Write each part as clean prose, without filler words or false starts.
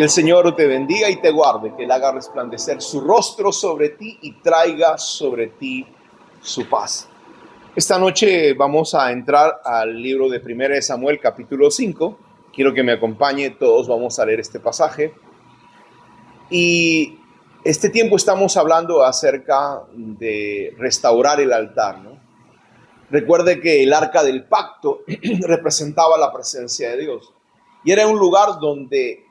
Que el Señor te bendiga y te guarde, que Él haga resplandecer su rostro sobre ti y traiga sobre ti su paz. Esta noche vamos a entrar al libro de 1 de Samuel, capítulo 5. Quiero que me acompañe, todos vamos a leer este pasaje. Y este tiempo estamos hablando acerca de restaurar el altar, ¿no? Recuerde que el arca del pacto representaba la presencia de Dios. Y era un lugar donde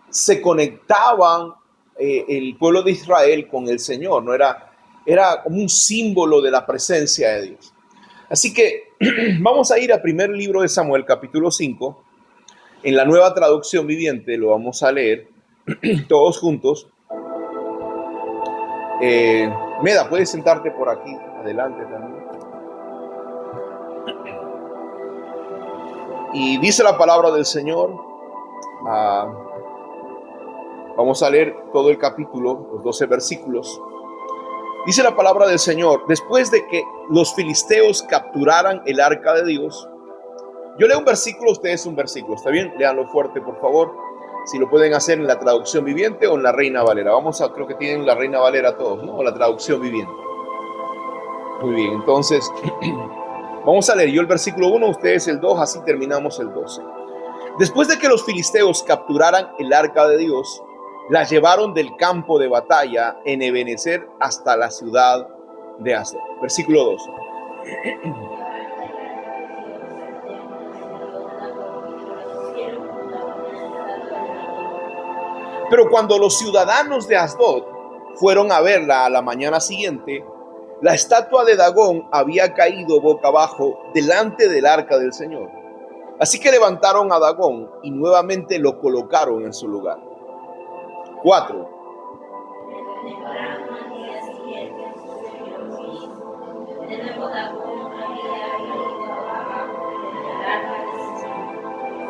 se conectaban el pueblo de Israel con el Señor, ¿no? Era como un símbolo de la presencia de Dios. Así que vamos a ir al primer libro de Samuel, capítulo 5. En la Nueva Traducción Viviente lo vamos a leer todos juntos. Meda, puedes sentarte por aquí, adelante también. Y dice la palabra del Señor. Vamos a leer todo el capítulo, los 12 versículos. Dice la palabra del Señor: después de que los filisteos capturaran el arca de Dios. Yo leo un versículo, ustedes un versículo, ¿está bien? Léanlo fuerte, por favor. Si lo pueden hacer en la traducción viviente o en la Reina Valera. Creo que tienen la Reina Valera todos, ¿no? O la traducción viviente. Muy bien, entonces vamos a leer yo el versículo 1, ustedes el 2, así terminamos el 12. Después de que los filisteos capturaran el arca de Dios, la llevaron del campo de batalla en Ebenezer hasta la ciudad de Asdod. Versículo 2. Pero cuando los ciudadanos de Asdod fueron a verla a la mañana siguiente, la estatua de Dagón había caído boca abajo delante del arca del Señor. Así que levantaron a Dagón y nuevamente lo colocaron en su lugar. 4.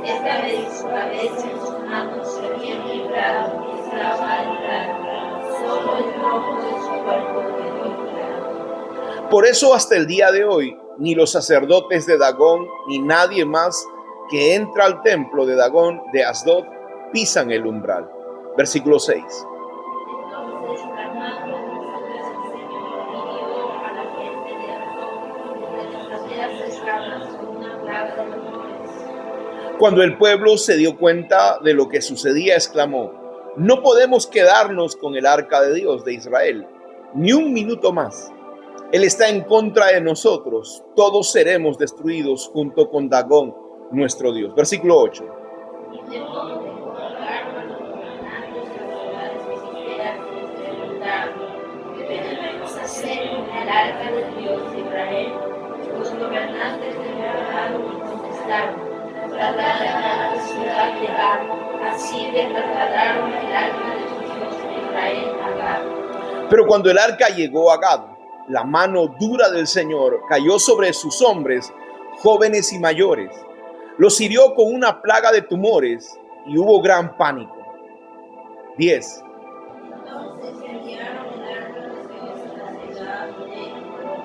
Esta vez su cabeza y sus manos se habían librado y estaba al lado. Solo el tronco de su cuerpo quedó librado. Por eso hasta el día de hoy, ni los sacerdotes de Dagón, ni nadie más que entra al templo de Dagón de Asdod pisan el umbral. Versículo 6. Entonces clamando nosotros el Señor hirió a la gente de Asdod, de las praderas estaban con una plaga de dolores. Cuando el pueblo se dio cuenta de lo que sucedía, exclamó: no podemos quedarnos con el arca de Dios de Israel ni un minuto más. Él está en contra de nosotros, todos seremos destruidos junto con Dagón, nuestro Dios. Versículo 8. Y de modo que colocaron a los gobernantes de las ciudades filisteas y les preguntaron: ¿qué debemos hacer con el arca del Dios de Israel? Los gobernantes le preguntaron y contestaron: trasladar a la ciudad de Gat. Así le trasladaron el arca de su Dios de Israel a Gat. Pero cuando el arca llegó a Gat, la mano dura del Señor cayó sobre sus hombres, jóvenes y mayores. Los hirió con una plaga de tumores y hubo gran pánico. 10. Entonces enviaron el arca de Dios a la ciudad de Hebrón.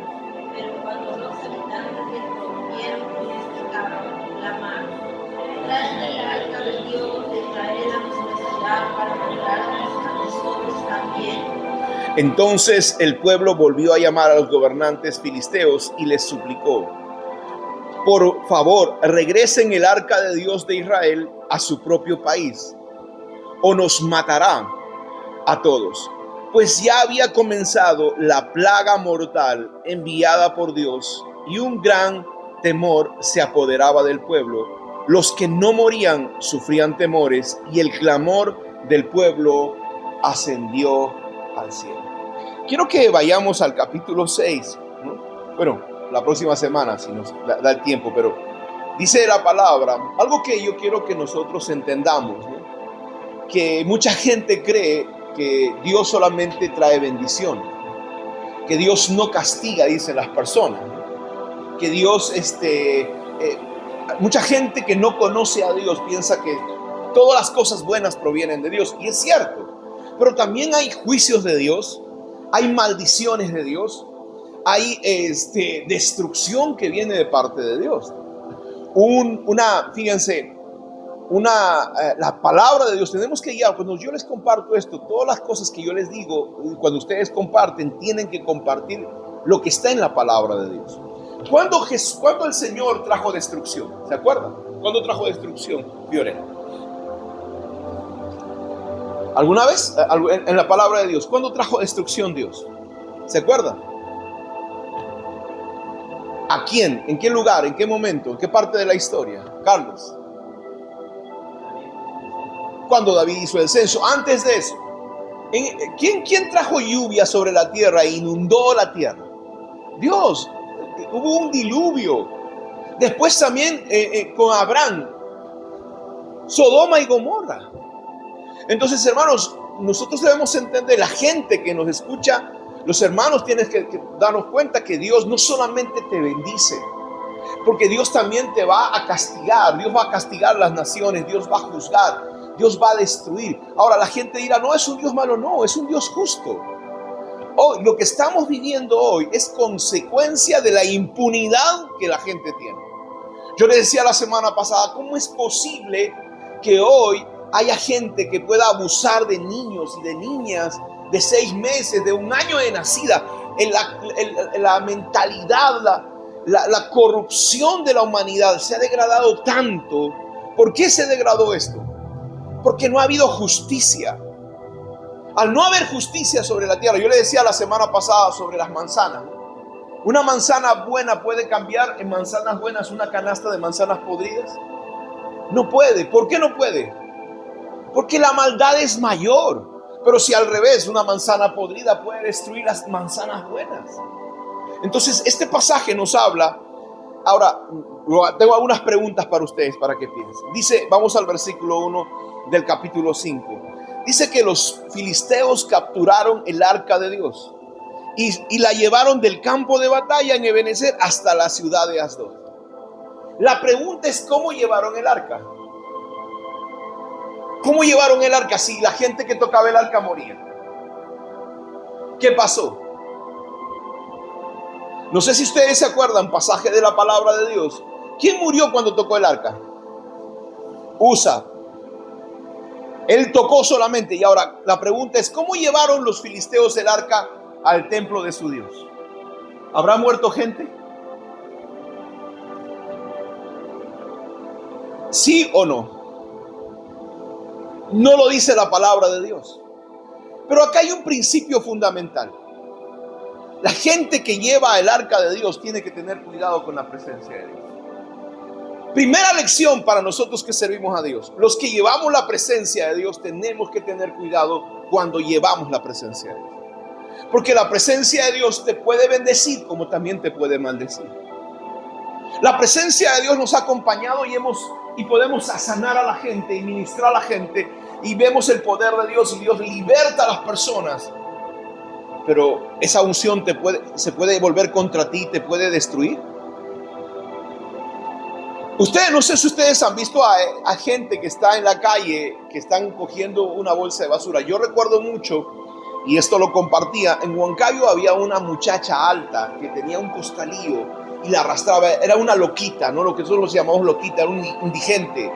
Pero cuando los habitantes de Hebrón vieron que les tocaban la mano, traen el arca de Dios de Israel a nuestra ciudad para mandarnos a nosotros también. Entonces el pueblo volvió a llamar a los gobernantes filisteos y les suplicó: por favor, regresen el arca de Dios de Israel a su propio país, o nos matará a todos. Pues ya había comenzado la plaga mortal enviada por Dios, y un gran temor se apoderaba del pueblo. Los que no morían sufrían temores, y el clamor del pueblo ascendió al cielo. Quiero que vayamos al capítulo 6, ¿no? Bueno, la próxima semana, si nos da el tiempo, pero dice la palabra, algo que yo quiero que nosotros entendamos, ¿no? Que mucha gente cree que Dios solamente trae bendición, que Dios no castiga, dicen las personas, ¿no? Que Dios, mucha gente que no conoce a Dios piensa que todas las cosas buenas provienen de Dios, y es cierto, pero también hay juicios de Dios, hay maldiciones de Dios, hay destrucción que viene de parte de Dios. Fíjense, la palabra de Dios. Tenemos que guiar. Cuando yo les comparto esto, todas las cosas que yo les digo, cuando ustedes comparten, tienen que compartir lo que está en la palabra de Dios. ¿Cuándo el Señor trajo destrucción? ¿Se acuerdan? ¿Cuándo trajo destrucción, Fiorella? ¿Alguna vez en la palabra de Dios? ¿Cuándo trajo destrucción Dios? ¿Se acuerdan? ¿A quién? ¿En qué lugar? ¿En qué momento? ¿En qué parte de la historia? Carlos. Cuando David hizo el censo. Antes de eso, ¿quién trajo lluvia sobre la tierra e inundó la tierra? Dios. Hubo un diluvio. Después también con Abraham, Sodoma y Gomorra. Entonces, hermanos, nosotros debemos entender, la gente que nos escucha, los hermanos, tienen que darnos cuenta que Dios no solamente te bendice, porque Dios también te va a castigar. Dios va a castigar las naciones, Dios va a juzgar, Dios va a destruir. Ahora la gente dirá, no es un Dios malo, no, es un Dios justo. Hoy, lo que estamos viviendo hoy es consecuencia de la impunidad que la gente tiene. Yo le decía la semana pasada, ¿cómo es posible que hoy haya gente que pueda abusar de niños y de niñas de 6 meses, de 1 año de nacida? La mentalidad, la corrupción de la humanidad se ha degradado tanto. ¿Por qué se degradó esto? Porque no ha habido justicia. Al no haber justicia sobre la tierra, yo le decía la semana pasada sobre las manzanas. Una manzana buena puede cambiar en manzanas buenas una canasta de manzanas podridas. No puede. ¿Por qué no puede? Porque la maldad es mayor. Pero si al revés, una manzana podrida puede destruir las manzanas buenas. Entonces, este pasaje nos habla. Ahora, tengo algunas preguntas para ustedes, para que piensen. Dice, vamos al versículo 1 del capítulo 5. Dice que los filisteos capturaron el arca de Dios y la llevaron del campo de batalla en Ebenezer hasta la ciudad de Asdod. La pregunta es, ¿cómo llevaron el arca? ¿Cómo llevaron el arca si la gente que tocaba el arca moría? ¿Qué pasó? No sé si ustedes se acuerdan, pasaje de la palabra de Dios. ¿Quién murió cuando tocó el arca? Usa. Él tocó solamente. Y ahora la pregunta es, ¿cómo llevaron los filisteos el arca al templo de su Dios? ¿Habrá muerto gente? ¿Sí o no? No lo dice la palabra de Dios. Pero acá hay un principio fundamental. La gente que lleva el arca de Dios tiene que tener cuidado con la presencia de Dios. Primera lección para nosotros que servimos a Dios. Los que llevamos la presencia de Dios tenemos que tener cuidado cuando llevamos la presencia de Dios. Porque la presencia de Dios te puede bendecir como también te puede maldecir. La presencia de Dios nos ha acompañado y podemos sanar a la gente y ministrar a la gente. Y vemos el poder de Dios y Dios liberta a las personas. Pero esa unción se puede volver contra ti, te puede destruir. No sé si ustedes han visto a gente que está en la calle, que están cogiendo una bolsa de basura. Yo recuerdo mucho, y esto lo compartía, en Huancayo había una muchacha alta que tenía un costalillo y la arrastraba. Era una loquita, ¿no? Lo que nosotros llamamos loquita, era un indigente.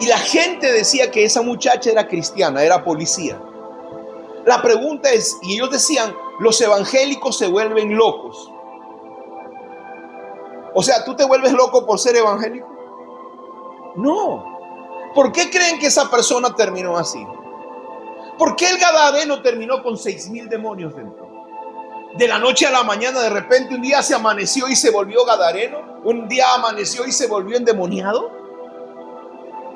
Y la gente decía que esa muchacha era cristiana, era policía. La pregunta es, y ellos decían, los evangélicos se vuelven locos. O sea, ¿tú te vuelves loco por ser evangélico? No. ¿Por qué creen que esa persona terminó así? ¿Por qué el gadareno terminó con 6,000 demonios dentro? De la noche a la mañana, de repente, un día se amaneció y se volvió gadareno. Un día amaneció y se volvió endemoniado.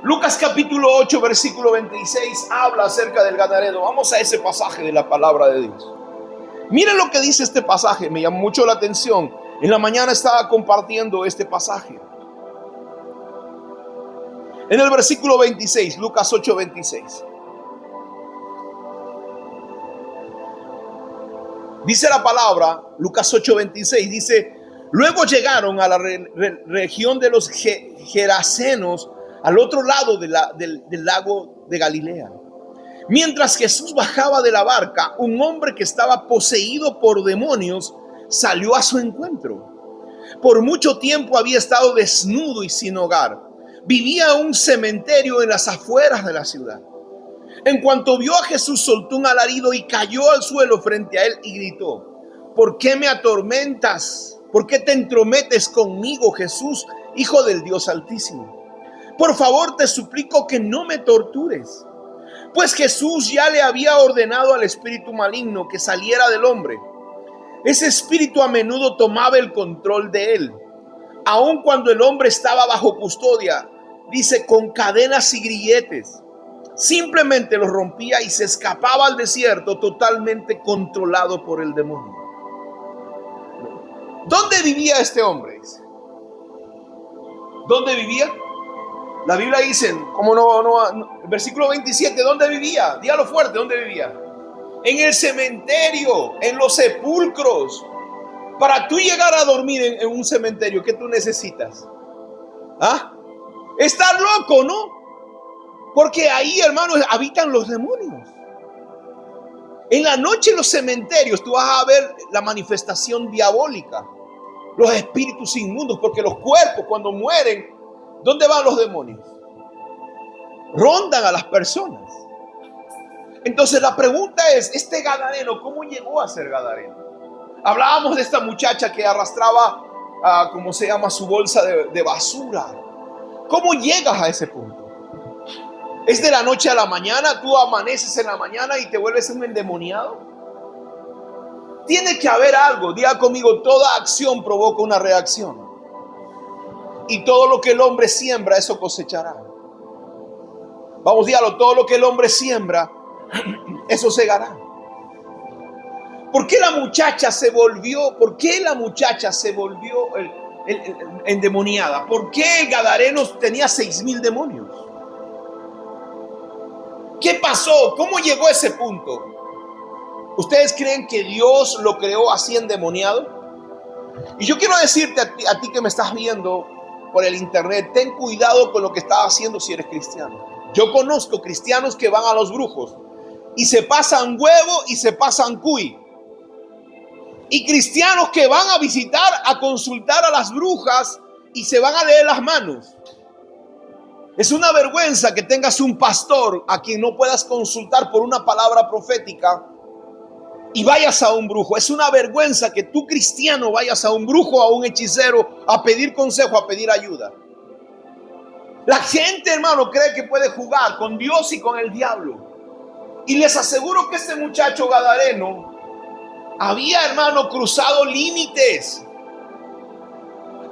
Lucas capítulo 8, versículo 26, habla acerca del gadareno. Vamos a ese pasaje de la palabra de Dios. Miren lo que dice este pasaje, me llamó mucho la atención. En la mañana estaba compartiendo este pasaje. En el versículo 26, Lucas 8, 26. Dice la palabra, Lucas 8, 26, dice, luego llegaron a la región de los Gerasenos, al otro lado del lago de Galilea. Mientras Jesús bajaba de la barca, un hombre que estaba poseído por demonios salió a su encuentro. Por mucho tiempo había estado desnudo y sin hogar, vivía en un cementerio en las afueras de la ciudad. En cuanto vio a Jesús, soltó un alarido y cayó al suelo frente a él y gritó: ¿por qué me atormentas? ¿Por qué te entrometes conmigo, Jesús, Hijo del Dios Altísimo? Por favor, te suplico que no me tortures. Pues Jesús ya le había ordenado al espíritu maligno que saliera del hombre. Ese espíritu a menudo tomaba el control de él, aun cuando el hombre estaba bajo custodia, dice, con cadenas y grilletes. Simplemente los rompía y se escapaba al desierto totalmente controlado por el demonio. ¿Dónde vivía este hombre? ¿Dónde vivía? La Biblia dice, como no, versículo 27, ¿dónde vivía? Dígalo fuerte, ¿dónde vivía? En el cementerio, en los sepulcros. Para tú llegar a dormir en un cementerio, ¿qué tú necesitas? ¿Ah? Estar loco, ¿no? Porque ahí, hermanos, habitan los demonios. En la noche en los cementerios tú vas a ver la manifestación diabólica, los espíritus inmundos, porque los cuerpos cuando mueren, ¿dónde van los demonios? Rondan a las personas. Entonces la pregunta es, este gadareno, ¿cómo llegó a ser gadareno? Hablábamos de esta muchacha que arrastraba, ¿cómo se llama? Su bolsa de basura. ¿Cómo llegas a ese punto? ¿Es de la noche a la mañana? ¿Tú amaneces en la mañana y te vuelves un endemoniado? Tiene que haber algo. Diga conmigo, toda acción provoca una reacción. Y todo lo que el hombre siembra, eso cosechará. Vamos, dígalo, todo lo que el hombre siembra, eso segará. ¿Por qué la muchacha se volvió endemoniada? ¿Por qué el gadareno tenía 6,000 demonios? ¿Qué pasó? ¿Cómo llegó a ese punto? ¿Ustedes creen que Dios lo creó así endemoniado? Y yo quiero decirte a ti que me estás viendo por el internet, ten cuidado con lo que estás haciendo si eres cristiano. Yo conozco cristianos que van a los brujos y se pasan huevo y se pasan cuy. Y cristianos que van a visitar, a consultar a las brujas y se van a leer las manos. Es una vergüenza que tengas un pastor a quien no puedas consultar por una palabra profética y vayas a un brujo. Es una vergüenza que tú, cristiano, vayas a un brujo, a un hechicero, a pedir consejo, a pedir ayuda. La gente, hermano, cree que puede jugar con Dios y con el diablo. Y les aseguro que este muchacho gadareno había, hermano, cruzado límites.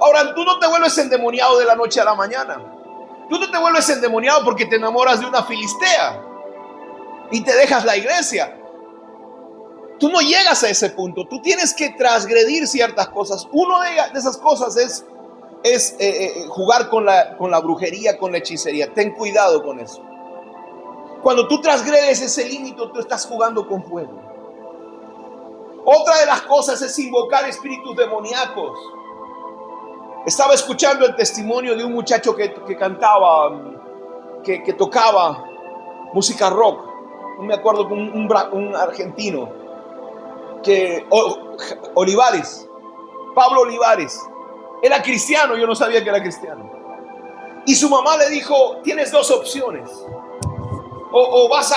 Ahora, tú no te vuelves endemoniado de la noche a la mañana. Tú no te vuelves endemoniado porque te enamoras de una filistea y te dejas la iglesia. Tú no llegas a ese punto. Tú tienes que transgredir ciertas cosas. Una de esas cosas es jugar con la brujería, con la hechicería. Ten cuidado con eso. Cuando tú transgredes ese límite, tú estás jugando con fuego. Otra de las cosas es invocar espíritus demoníacos. Estaba escuchando el testimonio de un muchacho que cantaba, que tocaba música rock. No me acuerdo, un argentino, Olivares, Pablo Olivares. Era cristiano, yo no sabía que era cristiano. Y su mamá le dijo, tienes dos opciones. O vas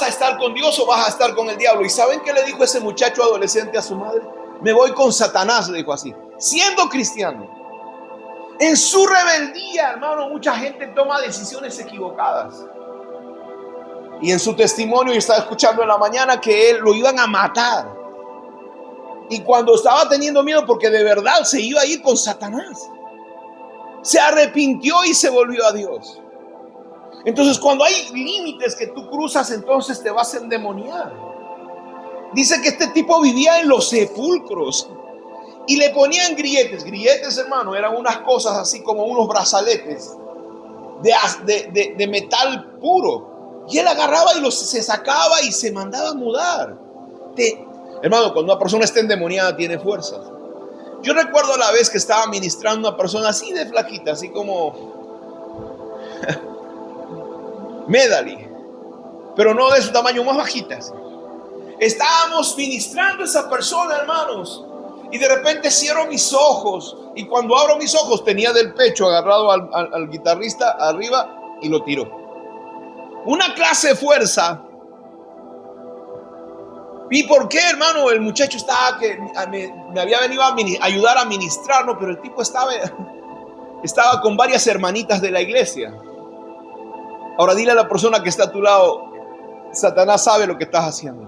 a estar con Dios o vas a estar con el diablo. ¿Y saben qué le dijo ese muchacho adolescente a su madre? Me voy con Satanás, le dijo así, siendo cristiano. En su rebeldía, hermano, mucha gente toma decisiones equivocadas. Y en su testimonio, yo estaba escuchando en la mañana que él lo iban a matar. Y cuando estaba teniendo miedo, porque de verdad se iba a ir con Satanás, se arrepintió y se volvió a Dios. Entonces, cuando hay límites que tú cruzas, entonces te vas a endemoniar. Dice que este tipo vivía en los sepulcros y le ponían grilletes. Grilletes, hermano, eran unas cosas así como unos brazaletes de metal puro. Y él agarraba y se sacaba y se mandaba a mudar. Hermano, cuando una persona está endemoniada, tiene fuerzas. Yo recuerdo la vez que estaba ministrando a una persona así de flaquita, así como Medali, pero no de su tamaño, más bajitas. Estábamos ministrando a esa persona, hermanos, Y de repente cierro mis ojos. Y cuando abro mis ojos tenía del pecho agarrado al guitarrista arriba y lo tiró. Una clase de fuerza. ¿Y por qué, hermano? El muchacho estaba que me había venido a ayudar a ministrar, ¿no? Pero el tipo estaba con varias hermanitas de la iglesia. Ahora dile a la persona que está a tu lado, Satanás sabe lo que estás haciendo.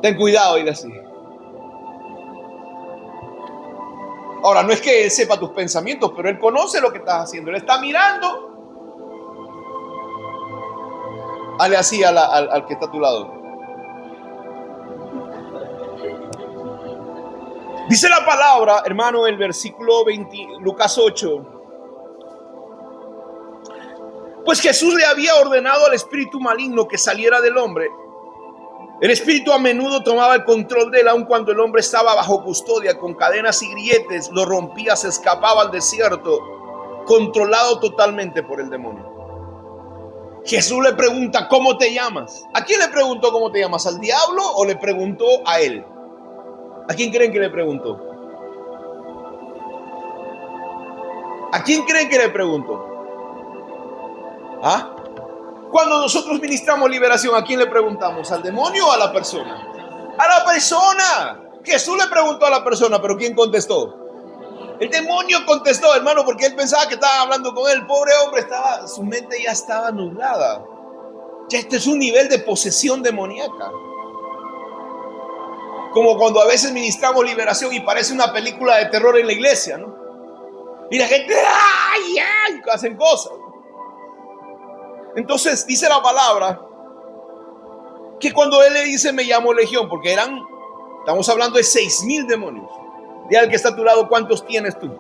Ten cuidado, dile así. Ahora, no es que él sepa tus pensamientos, pero él conoce lo que estás haciendo. Él está mirando. Dale así al que está a tu lado. Dice la palabra, hermano, el versículo 20, Lucas 8. Pues Jesús le había ordenado al espíritu maligno que saliera del hombre. El espíritu a menudo tomaba el control de él, aun cuando el hombre estaba bajo custodia, con cadenas y grilletes, lo rompía, se escapaba al desierto, controlado totalmente por el demonio. Jesús le pregunta, ¿cómo te llamas? ¿A quién le preguntó cómo te llamas? ¿Al diablo o le preguntó a él? ¿A quién creen que le preguntó? ¿A quién creen que le preguntó? ¿Ah? Cuando nosotros ministramos liberación, ¿a quién le preguntamos? ¿Al demonio o a la persona? ¡A la persona! Jesús le preguntó a la persona, pero ¿quién contestó? El demonio contestó, hermano, porque él pensaba que estaba hablando con él. El pobre hombre su mente ya estaba nublada. Ya este es un nivel de posesión demoníaca. Como cuando a veces ministramos liberación y parece una película de terror en la iglesia, ¿no? Y la gente, ¡ay, ay!, hacen cosas. Entonces dice la palabra que cuando él le dice me llamo Legión, porque estamos hablando de 6,000 demonios. Dile al que está a tu lado, ¿cuántos tienes tú?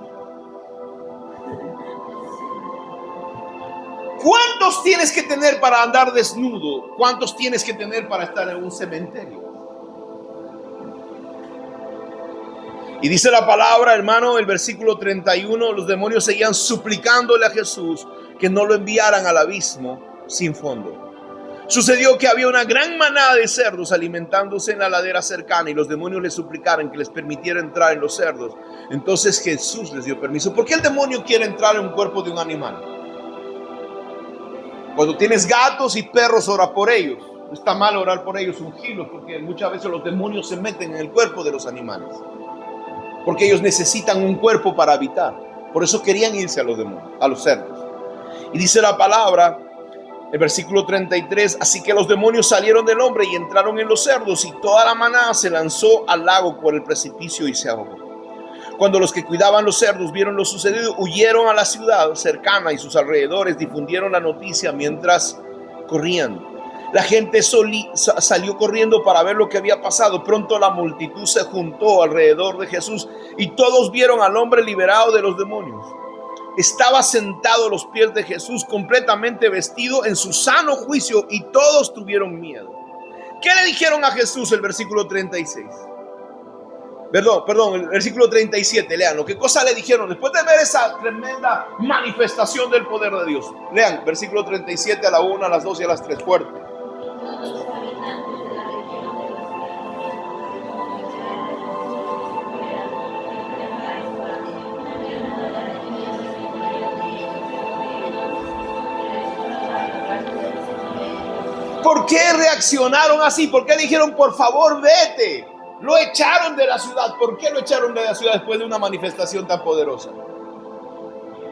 ¿Cuántos tienes que tener para andar desnudo? ¿Cuántos tienes que tener para estar en un cementerio? Y dice la palabra, hermano, el versículo 31, los demonios seguían suplicándole a Jesús que no lo enviaran al abismo sin fondo. Sucedió que había una gran manada de cerdos alimentándose en la ladera cercana y los demonios le suplicaron que les permitiera entrar en los cerdos. Entonces Jesús les dio permiso. ¿Por qué el demonio quiere entrar en un cuerpo de un animal? Cuando tienes gatos y perros, ora por ellos. No está mal orar por ellos, ungirlos, porque muchas veces los demonios se meten en el cuerpo de los animales. Porque ellos necesitan un cuerpo para habitar. Por eso querían irse a los demonios, a los cerdos. Y dice la palabra, el versículo 33, así que los demonios salieron del hombre y entraron en los cerdos, y toda la manada se lanzó al lago por el precipicio y se ahogó. Cuando los que cuidaban los cerdos vieron lo sucedido, huyeron a la ciudad cercana y sus alrededores difundieron la noticia mientras corrían. La gente salió corriendo para ver lo que había pasado. Pronto la multitud se juntó alrededor de Jesús y todos vieron al hombre liberado de los demonios. Estaba sentado a los pies de Jesús, completamente vestido en su sano juicio, y todos tuvieron miedo. ¿Qué le dijeron a Jesús? El versículo 36. Perdón, el versículo 37, leanlo. ¿Qué cosa le dijeron después de ver esa tremenda manifestación del poder de Dios? Lean, versículo 37, a la 1, a las 2 y a las 3, fuerte. ¿Por qué reaccionaron así? ¿Por qué dijeron, por favor, vete? Lo echaron de la ciudad. ¿Por qué lo echaron de la ciudad después de una manifestación tan poderosa?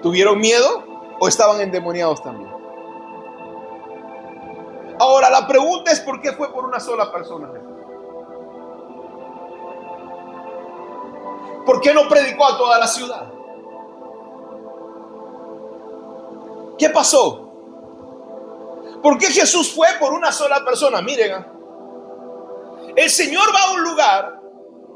¿Tuvieron miedo o estaban endemoniados también? Ahora, la pregunta es, ¿por qué fue por una sola persona? ¿Por qué no predicó a toda la ciudad? ¿Qué pasó? ¿Por qué Jesús fue por una sola persona? Miren, el Señor va a un lugar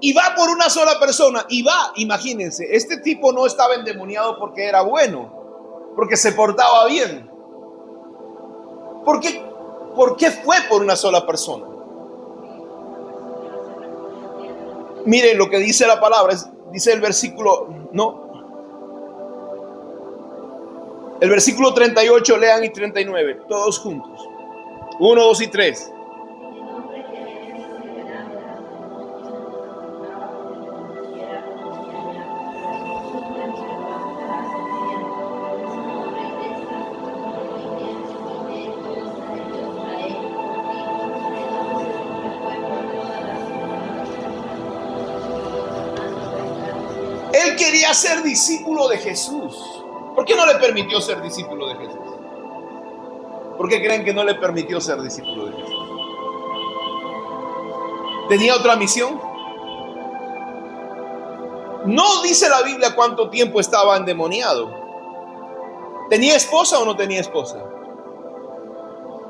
y va por una sola persona. Y va, imagínense, este tipo no estaba endemoniado porque era bueno, porque se portaba bien. ¿Por qué fue por una sola persona? Miren lo que dice la palabra, dice el versículo, el versículo 38, lean, y 39, todos juntos. 1, 2 y 3. quería ser discípulo de Jesús. ¿Por qué no le permitió ser discípulo de Jesús? ¿Por qué creen que no le permitió ser discípulo de Jesús? ¿Tenía otra misión? No dice la Biblia cuánto tiempo estaba endemoniado. ¿Tenía esposa o no tenía esposa?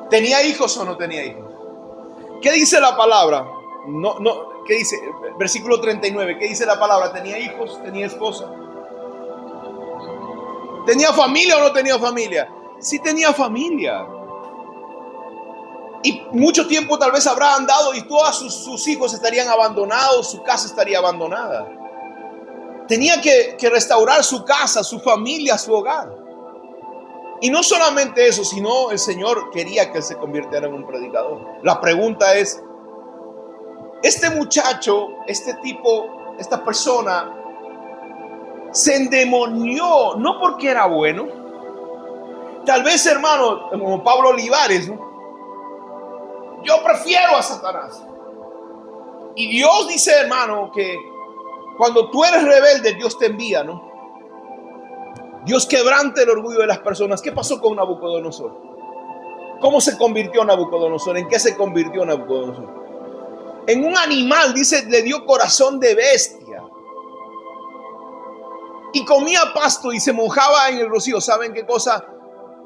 ¿Tenía hijos o no tenía hijos? ¿Qué dice la palabra? ¿Qué dice? Versículo 39. ¿Qué dice la palabra? ¿Tenía hijos? ¿Tenía esposa? ¿Tenía familia o no tenía familia? Sí tenía familia. Y mucho tiempo tal vez habrá andado y todos sus hijos estarían abandonados, su casa estaría abandonada. Tenía que restaurar su casa, su familia, su hogar. Y no solamente eso, sino el Señor quería que él se convirtiera en un predicador. La pregunta es, este muchacho, este tipo, esta persona, se endemonió, no porque era bueno. Tal vez, hermano, como Pablo Olivares, ¿no? Yo prefiero a Satanás. Y Dios dice, hermano, que cuando tú eres rebelde, Dios te envía, ¿no? Dios quebranta el orgullo de las personas. ¿Qué pasó con Nabucodonosor? ¿Cómo se convirtió Nabucodonosor? ¿En qué se convirtió Nabucodonosor? En un animal, dice, le dio corazón de bestia. Y comía pasto y se mojaba en el rocío. ¿Saben qué cosa?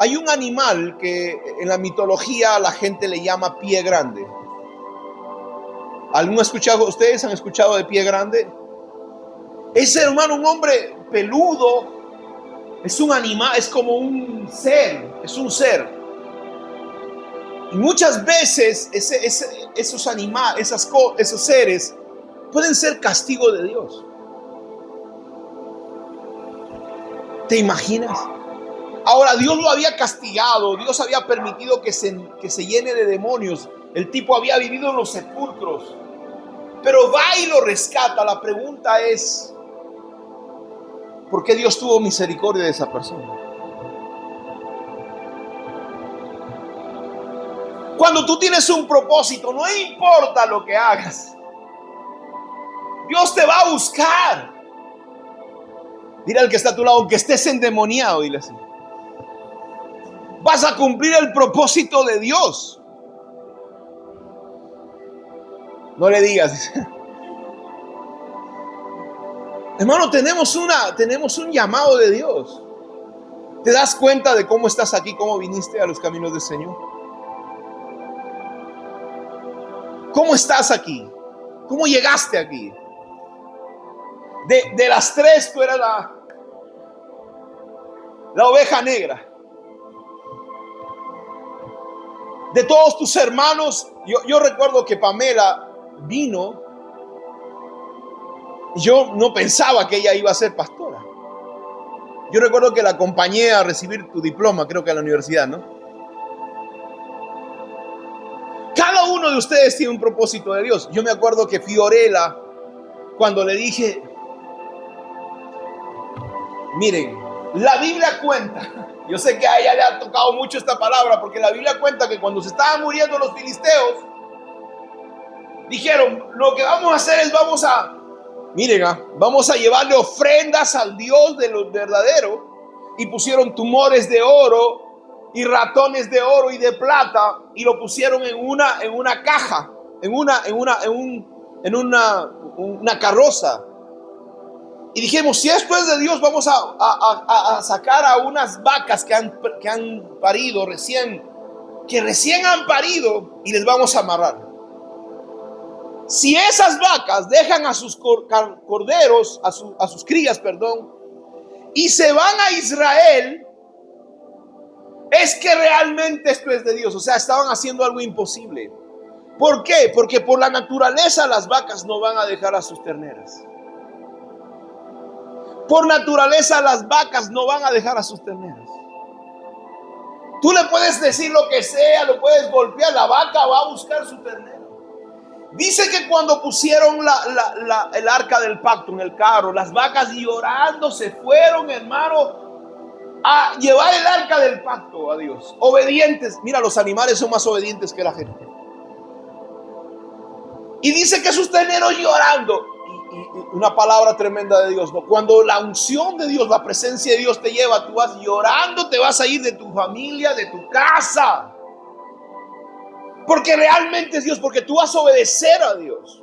Hay un animal que en la mitología la gente le llama pie grande. ¿Ustedes han escuchado de pie grande? Ese, hermano, un hombre peludo, es un animal, es como un ser, es un ser. Y muchas veces esos animales, esos seres pueden ser castigo de Dios. ¿Te imaginas? Ahora, Dios lo había castigado, Dios había permitido que se llene de demonios. El tipo había vivido en los sepulcros, pero va y lo rescata. La pregunta es, ¿por qué Dios tuvo misericordia de esa persona? Cuando tú tienes un propósito, no importa lo que hagas, Dios te va a buscar. Dile al que está a tu lado, aunque estés endemoniado, dile así, vas a cumplir el propósito de Dios. No le digas. Hermano, tenemos un llamado de Dios. ¿Te das cuenta de cómo estás aquí, cómo viniste a los caminos del Señor? ¿Cómo estás aquí? ¿Cómo llegaste aquí? De las tres, tú eras la oveja negra. De todos tus hermanos, yo recuerdo que Pamela vino. Yo no pensaba que ella iba a ser pastora. Yo recuerdo que la acompañé a recibir tu diploma, creo que a la universidad, ¿no? Cada uno de ustedes tiene un propósito de Dios. Yo me acuerdo que Fiorella, cuando le dije, miren, la Biblia cuenta, yo sé que a ella le ha tocado mucho esta palabra, porque la Biblia cuenta que cuando se estaban muriendo los filisteos, dijeron, lo que vamos a hacer es vamos a llevarle ofrendas al Dios de lo verdadero. Y pusieron tumores de oro y ratones de oro y de plata y lo pusieron en una caja, en una carroza. Y dijimos, si esto es de Dios, vamos a sacar a unas vacas que han parido que recién han parido, y les vamos a amarrar. Si esas vacas dejan a sus corderos, a sus crías, y se van a Israel, es que realmente esto es de Dios. O sea, estaban haciendo algo imposible. ¿Por qué? Porque por la naturaleza las vacas no van a dejar a sus terneras. Por naturaleza las vacas no van a dejar a sus terneras. Tú le puedes decir lo que sea, lo puedes golpear, la vaca va a buscar su ternero. Dice que cuando pusieron el arca del pacto en el carro, las vacas llorando se fueron, hermano, a llevar el arca del pacto a Dios. Obedientes. Mira, los animales son más obedientes que la gente. Y dice que sus terneros llorando. una palabra tremenda de Dios, ¿no? Cuando la unción de Dios, la presencia de Dios te lleva, tú vas llorando, te vas a ir de tu familia, de tu casa. Porque realmente es Dios, porque tú vas a obedecer a Dios.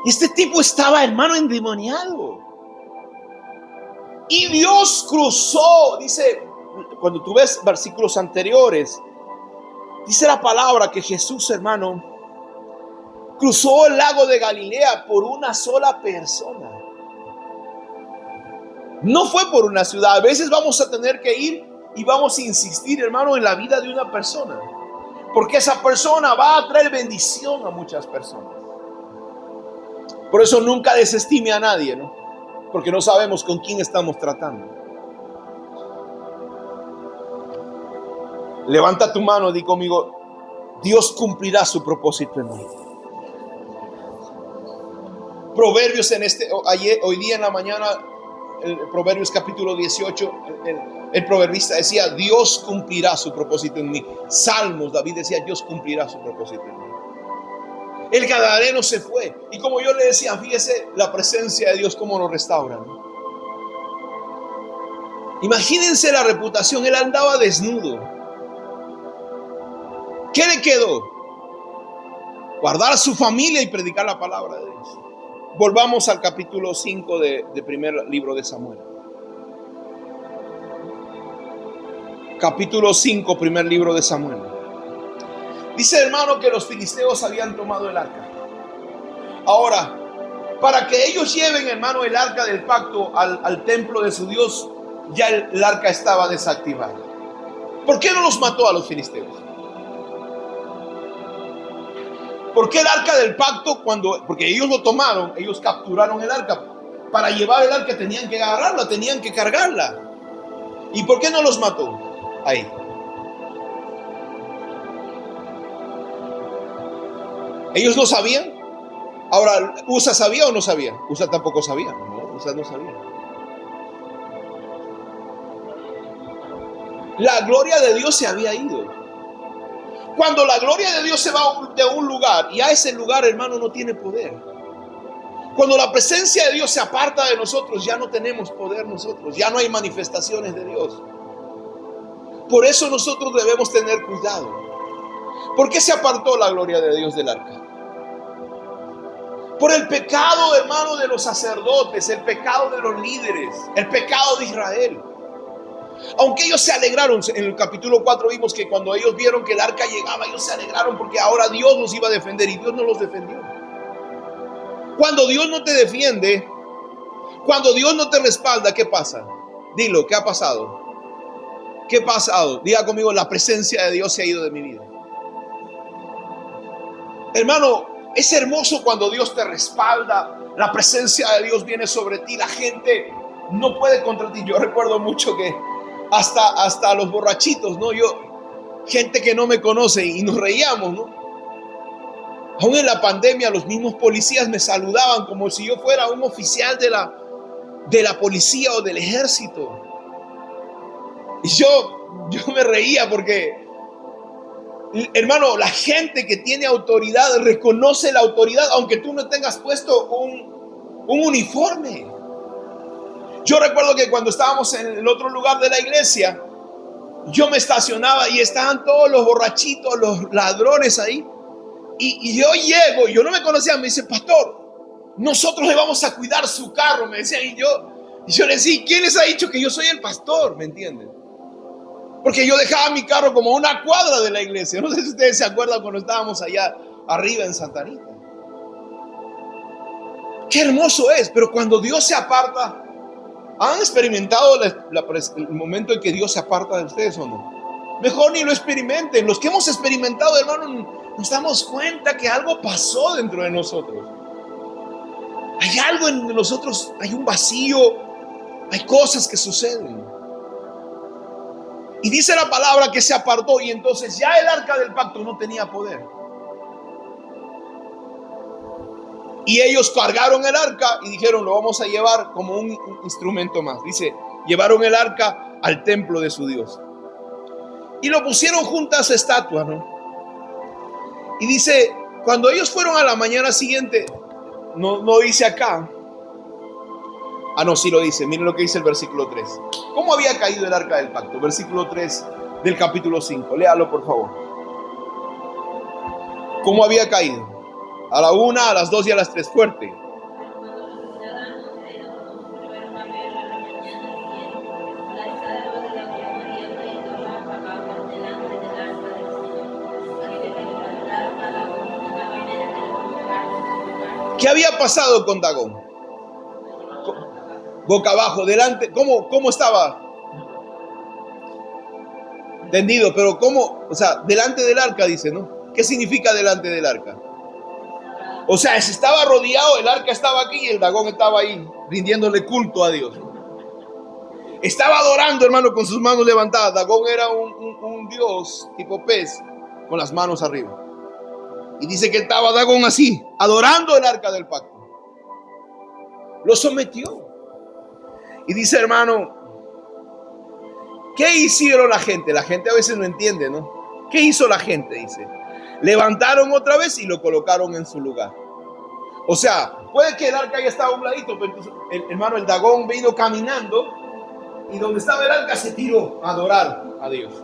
Y este tipo estaba, hermano, endemoniado. Y Dios cruzó, dice, cuando tú ves versículos anteriores, dice la palabra que Jesús, hermano, cruzó el lago de Galilea por una sola persona. No fue por una ciudad. A veces vamos a tener que ir y vamos a insistir, hermano, en la vida de una persona, porque esa persona va a traer bendición a muchas personas. Por eso nunca desestime a nadie, ¿no? Porque no sabemos con quién estamos tratando. Levanta tu mano y di conmigo: Dios cumplirá su propósito en mí. Proverbios hoy día en la mañana, el Proverbios capítulo 18, el proverbista decía: Dios cumplirá su propósito en mí. Salmos, David decía: Dios cumplirá su propósito en mí. El gadareno se fue, y como yo le decía, fíjese la presencia de Dios cómo nos restaura, ¿no? Imagínense la reputación. Él andaba desnudo. ¿Qué le quedó? Guardar a su familia y predicar la palabra de Dios. Volvamos al capítulo 5 de primer libro de Samuel. Capítulo 5, primer libro de Samuel. Dice, hermano, que los filisteos habían tomado el arca. Ahora, para que ellos lleven, hermano, el arca del pacto al templo de su Dios, ya el arca estaba desactivada. ¿Por qué no los mató a los filisteos? ¿Por qué el arca del pacto? Porque ellos lo tomaron, ellos capturaron el arca. Para llevar el arca tenían que agarrarla, tenían que cargarla. ¿Y por qué no los mató ahí? ¿Ellos no sabían? Ahora, ¿Usa sabía o no sabía? Usa tampoco sabía. No, Usa no sabía. La gloria de Dios se había ido. Cuando la gloria de Dios se va de un lugar, y a ese lugar, hermano, no tiene poder. Cuando la presencia de Dios se aparta de nosotros, ya no tenemos poder nosotros. Ya no hay manifestaciones de Dios. Por eso nosotros debemos tener cuidado. ¿Por qué se apartó la gloria de Dios del arca? Por el pecado, hermano, de los sacerdotes, el pecado de los líderes, el pecado de Israel. Aunque ellos se alegraron, en el capítulo 4 vimos que cuando ellos vieron que el arca llegaba, ellos se alegraron porque ahora Dios los iba a defender, y Dios no los defendió. Cuando Dios no te defiende, cuando Dios no te respalda, ¿qué pasa? Dilo, ¿qué ha pasado? ¿Qué ha pasado? Diga conmigo: la presencia de Dios se ha ido de mi vida. Hermano, es hermoso cuando Dios te respalda, la presencia de Dios viene sobre ti, la gente no puede contra ti. Yo recuerdo mucho que hasta los borrachitos, ¿no? Gente que no me conoce, y nos reíamos, ¿no? Aún en la pandemia, los mismos policías me saludaban como si yo fuera un oficial de la policía o del ejército. Y yo me reía porque, hermano, la gente que tiene autoridad reconoce la autoridad aunque tú no tengas puesto un uniforme. Yo recuerdo que cuando estábamos en el otro lugar de la iglesia, yo me estacionaba y estaban todos los borrachitos, los ladrones ahí. Y yo llego, yo no me conocía, me dice: pastor, nosotros le vamos a cuidar su carro, me decían. Y yo le decía: ¿quién les ha dicho que yo soy el pastor? ¿Me entienden? Porque yo dejaba mi carro como a una cuadra de la iglesia. No sé si ustedes se acuerdan cuando estábamos allá arriba en Santa Anita. Qué hermoso es. Pero cuando Dios se aparta, ¿han experimentado el momento en que Dios se aparta de ustedes o no? Mejor ni lo experimenten. Los que hemos experimentado, hermano, nos damos cuenta que algo pasó dentro de nosotros. Hay algo en nosotros, hay un vacío, hay cosas que suceden. Y dice la palabra que se apartó, y entonces ya el arca del pacto no tenía poder. Y ellos cargaron el arca y dijeron: lo vamos a llevar como un instrumento más. Dice, llevaron el arca al templo de su Dios. Y lo pusieron junto a su estatua, ¿no? Y dice, Cuando ellos fueron a la mañana siguiente, no dice acá. Ah, no, sí lo dice. Miren lo que dice el versículo 3. ¿Cómo había caído el arca del pacto? Versículo 3 del capítulo 5. Léalo, por favor. ¿Cómo había caído? A la 1, a las 2 y a las 3. Fuerte. ¿Qué había pasado con Dagón? Boca abajo, delante. ¿Cómo estaba? Tendido, pero ¿cómo? O sea, delante del arca, dice, ¿no? ¿Qué significa delante del arca? O sea, estaba rodeado, el arca estaba aquí y el Dagón estaba ahí, rindiéndole culto a Dios. Estaba adorando, hermano, con sus manos levantadas. Dagón era un dios tipo pez, con las manos arriba. Y dice que estaba Dagón así, adorando el arca del pacto. Lo sometió. Y dice, hermano, ¿qué hicieron la gente? La gente a veces no entiende, ¿no? ¿Qué hizo la gente? Dice, levantaron otra vez y lo colocaron en su lugar. O sea, puede que el arca haya estado a un ladito, pero entonces, hermano, el Dagón vino caminando y donde estaba el arca se tiró a adorar a Dios.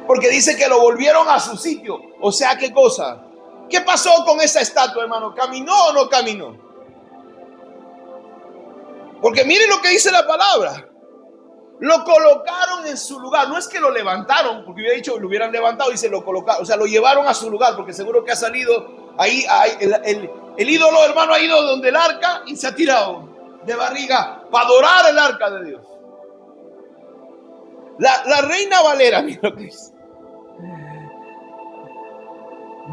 Porque dice que lo volvieron a su sitio. O sea, ¿qué cosa? ¿Qué pasó con esa estatua, hermano? ¿Caminó o no caminó? Porque miren lo que dice la palabra. Lo colocaron en su lugar. No es que lo levantaron, porque hubiera dicho, lo hubieran levantado y se lo colocaron. O sea, lo llevaron a su lugar, porque seguro que ha salido ahí. El ídolo, hermano, ha ido donde el arca y se ha tirado de barriga para adorar el arca de Dios. La Reina Valera, mira lo que dice.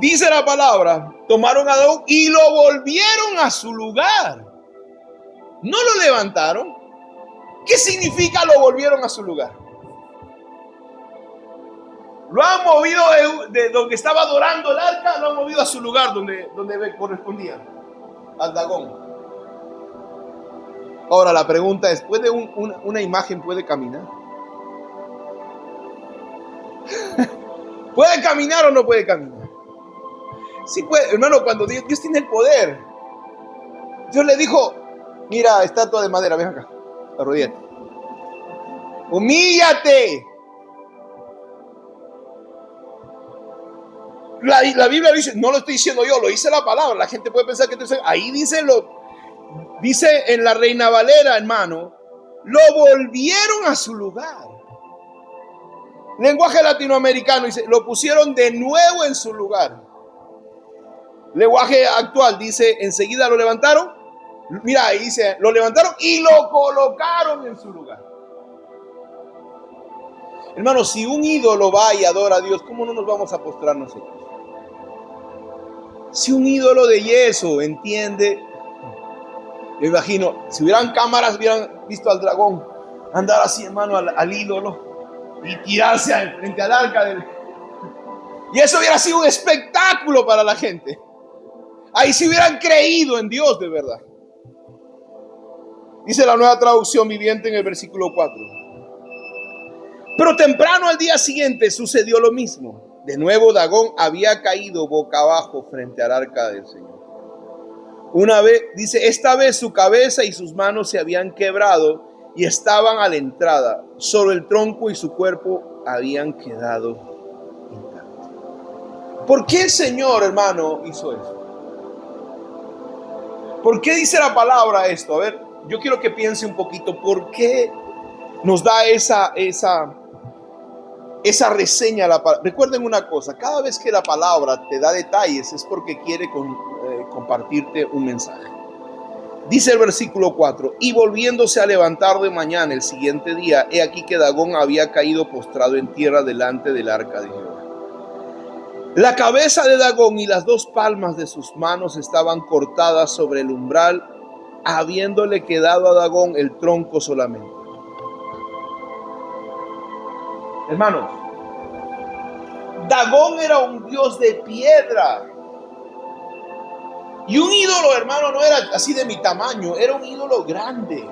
Dice la palabra, tomaron a Dagón y lo volvieron a su lugar. No lo levantaron. ¿Qué significa lo volvieron a su lugar? Lo han movido de donde estaba adorando el arca, lo han movido a su lugar donde correspondía, al Dagón. Ahora la pregunta es, ¿puede una imagen puede caminar? ¿Puede caminar o no puede caminar? Sí puede, hermano, cuando Dios tiene el poder. Dios le dijo, mira, estatua de madera, ven acá, arrodíllate. Humíllate. La Biblia dice, no lo estoy diciendo yo, lo dice la palabra. La gente puede pensar que ahí dice en la Reina Valera, hermano, lo volvieron a su lugar. Lenguaje latinoamericano dice, lo pusieron de nuevo en su lugar. Lenguaje actual dice, enseguida lo levantaron. Mira, ahí dice, lo levantaron y lo colocaron en su lugar. Hermano, si un ídolo va y adora a Dios, ¿cómo no nos vamos a postrar nosotros? Si un ídolo de yeso entiende, me imagino, si hubieran cámaras, hubieran visto al Dagón andar así, hermano, al ídolo y tirarse frente al arca y eso hubiera sido un espectáculo para la gente. Ahí sí hubieran creído en Dios de verdad. Dice la Nueva Traducción Viviente en el versículo 4. Pero temprano al día siguiente sucedió lo mismo. De nuevo Dagón había caído boca abajo frente al arca del Señor. Una vez, dice, esta vez su cabeza y sus manos se habían quebrado y estaban a la entrada. Solo el tronco y su cuerpo habían quedado intactos. ¿Por qué el Señor, hermano, hizo eso? ¿Por qué dice la palabra esto? A ver, yo quiero que piense un poquito. ¿Por qué nos da esa reseña? Recuerden una cosa, cada vez que la palabra te da detalles es porque quiere compartirte un mensaje. Dice el versículo 4, y volviéndose a levantar de mañana el siguiente día, he aquí que Dagón había caído postrado en tierra delante del arca de Jehová. La cabeza de Dagón y las dos palmas de sus manos estaban cortadas sobre el umbral, habiéndole quedado a Dagón el tronco solamente. Hermanos, Dagón era un dios de piedra. Y un ídolo, hermano, no era así de mi tamaño, era un ídolo grande.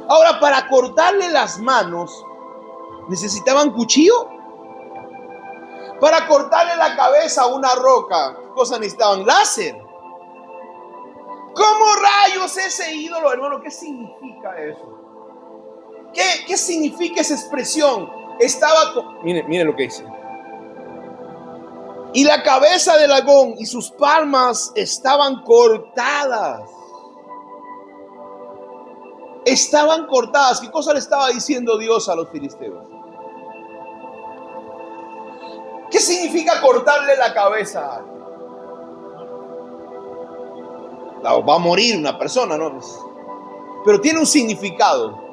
Ahora, para cortarle las manos, ¿necesitaban cuchillo? Para cortarle la cabeza a una roca, ¿qué cosa necesitaban? Láser. ¿Cómo rayos ese ídolo, hermano? ¿Qué significa eso? ¿Qué significa esa expresión? Miren lo que dice. Y la cabeza del Dagón y sus palmas estaban cortadas. Estaban cortadas. ¿Qué cosa le estaba diciendo Dios a los filisteos? ¿Qué significa cortarle la cabeza? Va a morir una persona, ¿no? Pero tiene un significado.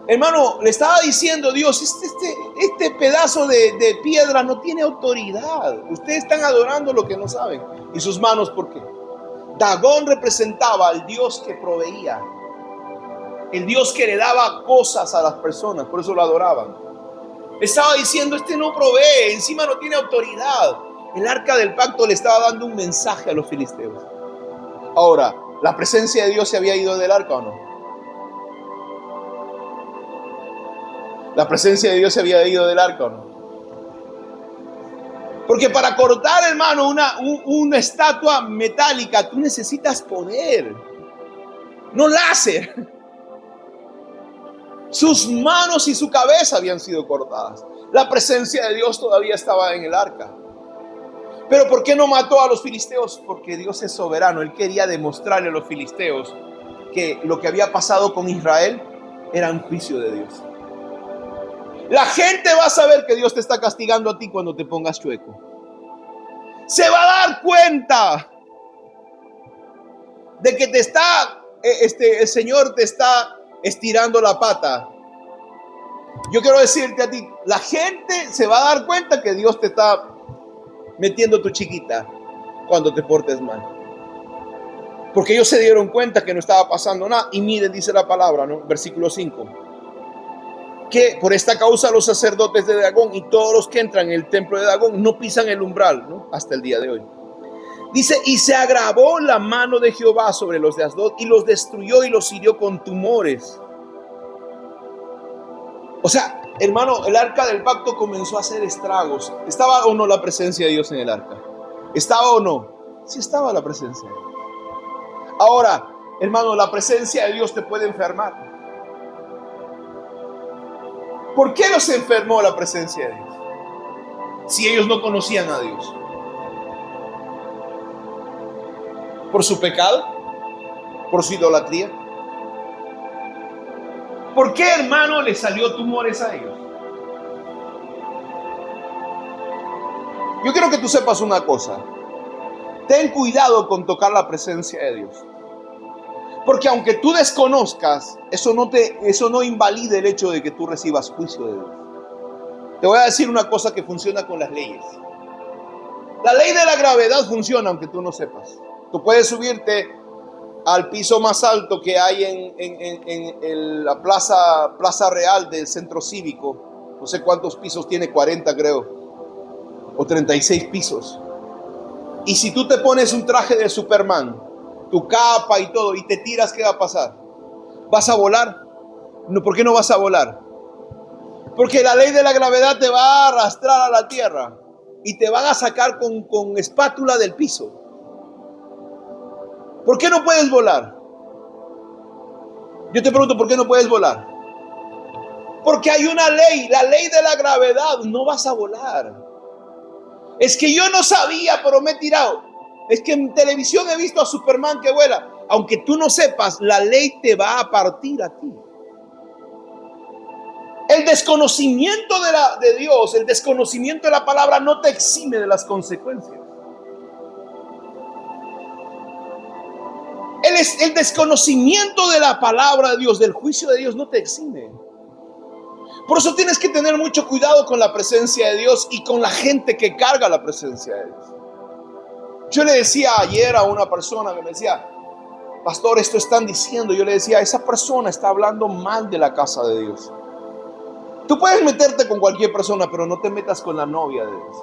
Hermano, le estaba diciendo Dios, este pedazo de piedra no tiene autoridad. Ustedes están adorando lo que no saben. ¿Y sus manos por qué? Dagón representaba al Dios que proveía, el Dios que le daba cosas a las personas, por eso lo adoraban. Estaba diciendo, no provee, encima no tiene autoridad. El arca del pacto le estaba dando un mensaje a los filisteos. Ahora, ¿la presencia de Dios se había ido del arca o no? ¿La presencia de Dios se había ido del arca o no? Porque para cortar, hermano, una estatua metálica, tú necesitas poder, no láser. Sus manos y su cabeza habían sido cortadas. La presencia de Dios todavía estaba en el arca. Pero ¿por qué no mató a los filisteos? Porque Dios es soberano. Él quería demostrarle a los filisteos que lo que había pasado con Israel era un juicio de Dios. La gente va a saber que Dios te está castigando a ti cuando te pongas chueco. Se va a dar cuenta de que el Señor te está estirando la pata. Yo quiero decirte a ti, la gente se va a dar cuenta que Dios te está metiendo tu chiquita cuando te portes mal. Porque ellos se dieron cuenta que no estaba pasando nada. Y miren, dice la palabra, ¿no? Versículo 5. Que por esta causa los sacerdotes de Dagón y todos los que entran en el templo de Dagón no pisan el umbral, ¿no? Hasta el día de hoy. Dice, y se agravó la mano de Jehová sobre los de Asdod y los destruyó y los hirió con tumores. O sea, hermano, el arca del pacto comenzó a hacer estragos. ¿Estaba o no la presencia de Dios en el arca? ¿Estaba o no? Sí estaba la presencia de Dios. Ahora, hermano, la presencia de Dios te puede enfermar. ¿Por qué los enfermó la presencia de Dios? Si ellos no conocían a Dios. ¿Por su pecado? ¿Por su idolatría? ¿Por qué, hermano, le salió tumores a ellos? Yo quiero que tú sepas una cosa. Ten cuidado con tocar la presencia de Dios. Porque aunque tú desconozcas, eso no invalida el hecho de que tú recibas juicio de Dios. Te voy a decir una cosa que funciona con las leyes. La ley de la gravedad funciona aunque tú no sepas. Tú puedes subirte al piso más alto que hay en la plaza real del centro cívico. No sé cuántos pisos tiene, 40 creo, o 36 pisos. Y si tú te pones un traje de Superman, tu capa y todo, y te tiras, ¿qué va a pasar? ¿Vas a volar? No, ¿por qué no vas a volar? Porque la ley de la gravedad te va a arrastrar a la tierra y te van a sacar con espátula del piso. ¿Por qué no puedes volar? Yo te pregunto, ¿por qué no puedes volar? Porque hay una ley, la ley de la gravedad. No vas a volar. Es que yo no sabía, pero me he tirado. Es que en televisión he visto a Superman que vuela. Aunque tú no sepas, la ley te va a partir a ti. El desconocimiento de Dios, el desconocimiento de la palabra no te exime de las consecuencias. El desconocimiento de la palabra de Dios, del juicio de Dios, no te exime. Por eso tienes que tener mucho cuidado con la presencia de Dios y con la gente que carga la presencia de Dios. Yo le decía ayer a una persona que me decía, pastor, esto están diciendo. Yo le decía, esa persona está hablando mal de la casa de Dios. Tú puedes meterte con cualquier persona, pero no te metas con la novia de Dios.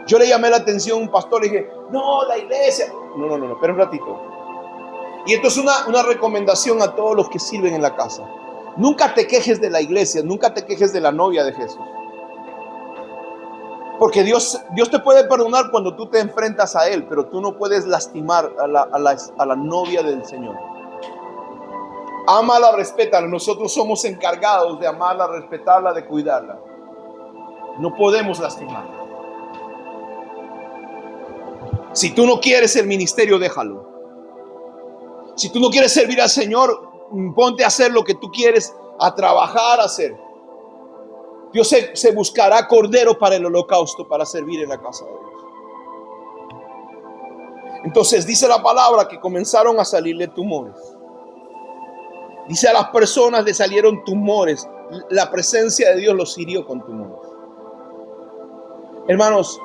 Yo le llamé la atención a un pastor y dije, no, la iglesia. No, espera un ratito. Y esto es una recomendación a todos los que sirven en la casa. Nunca te quejes de la iglesia, nunca te quejes de la novia de Jesús. Porque Dios te puede perdonar cuando tú te enfrentas a Él, pero tú no puedes lastimar a la novia del Señor. Ámala, respétala. Nosotros somos encargados de amarla, respetarla, de cuidarla. No podemos lastimarla. Si tú no quieres el ministerio, déjalo. Si tú no quieres servir al Señor, ponte a hacer lo que tú quieres, a trabajar, a hacer. Dios se buscará cordero para el holocausto, para servir en la casa de Dios. Entonces dice la palabra que comenzaron a salirle tumores. Dice a las personas le salieron tumores. La presencia de Dios los hirió con tumores. Hermanos,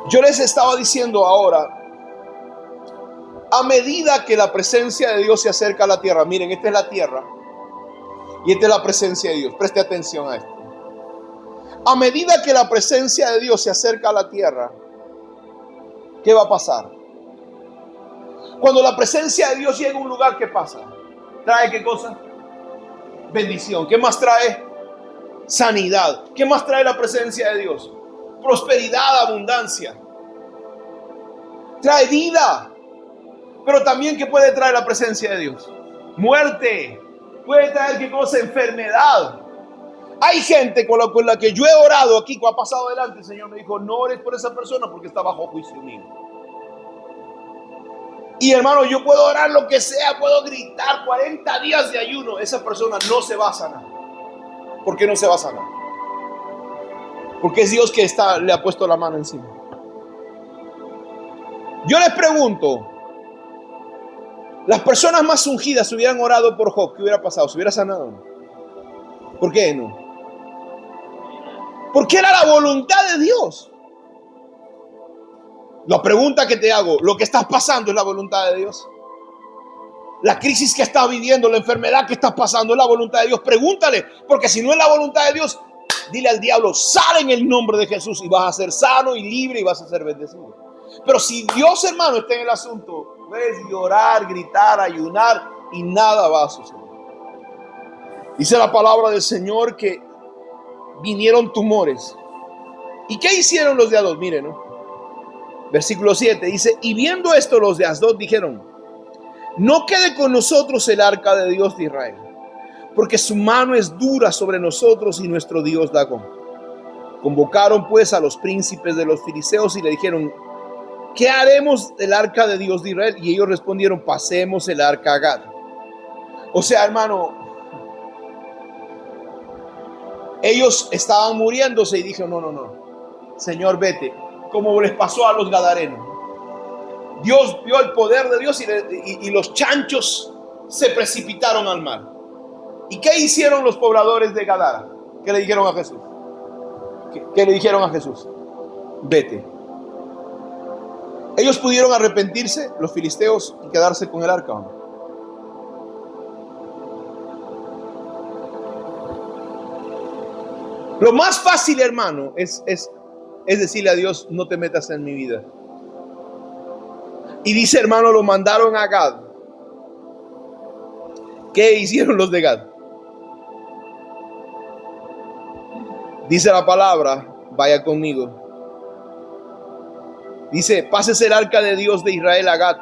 yo les estaba diciendo ahora, a medida que la presencia de Dios se acerca a la tierra, miren, esta es la tierra y esta es la presencia de Dios. Preste atención a esto. A medida que la presencia de Dios se acerca a la tierra, ¿qué va a pasar? Cuando la presencia de Dios llega a un lugar, ¿qué pasa? ¿Trae qué cosa? Bendición. ¿Qué más trae? Sanidad. ¿Qué más trae la presencia de Dios? Prosperidad, abundancia. Trae vida. Pero también, ¿qué puede traer la presencia de Dios? Muerte. Puede traer qué cosa? Enfermedad. Hay gente con la que yo he orado aquí, que ha pasado adelante. El Señor me dijo, no ores por esa persona porque está bajo juicio mío. Y hermano, yo puedo orar lo que sea, puedo gritar 40 días de ayuno. Esa persona no se va a sanar. ¿Por qué no se va a sanar? Porque es Dios que le ha puesto la mano encima. Yo les pregunto, las personas más ungidas hubieran orado por Job, ¿qué hubiera pasado? ¿Se hubiera sanado? ¿Por qué no? Porque era la voluntad de Dios. La pregunta que te hago, ¿lo que estás pasando es la voluntad de Dios? La crisis que estás viviendo, la enfermedad que estás pasando, ¿es la voluntad de Dios? Pregúntale, porque si no es la voluntad de Dios, dile al diablo, sal en el nombre de Jesús y vas a ser sano y libre y vas a ser bendecido. Pero si Dios, hermano, está en el asunto, ves, llorar, gritar, ayunar y nada va a suceder. Dice la palabra del Señor que vinieron tumores. ¿Y qué hicieron los de Asdod? Miren, ¿no? Versículo 7 dice, y viendo esto los de Asdod dijeron, no quede con nosotros el arca de Dios de Israel, porque su mano es dura sobre nosotros y nuestro Dios Dagón. Convocaron pues a los príncipes de los filisteos y le dijeron, ¿qué haremos del arca de Dios de Israel? Y ellos respondieron, pasemos el arca a Gad. O sea, hermano, ellos estaban muriéndose y dijeron, no, Señor, vete. Como les pasó a los gadarenos. Dios vio el poder de Dios y los chanchos se precipitaron al mar. ¿Y qué hicieron los pobladores de Gadara? ¿Qué le dijeron a Jesús? ¿Qué le dijeron a Jesús? Vete. Ellos pudieron arrepentirse, los filisteos, y quedarse con el arca, ¿no? Lo más fácil, hermano, es decirle a Dios, no te metas en mi vida. Y dice, hermano, lo mandaron a Gad. ¿Qué hicieron los de Gad? Dice la palabra, vaya conmigo. Dice, pásese el arca de Dios de Israel a Gad.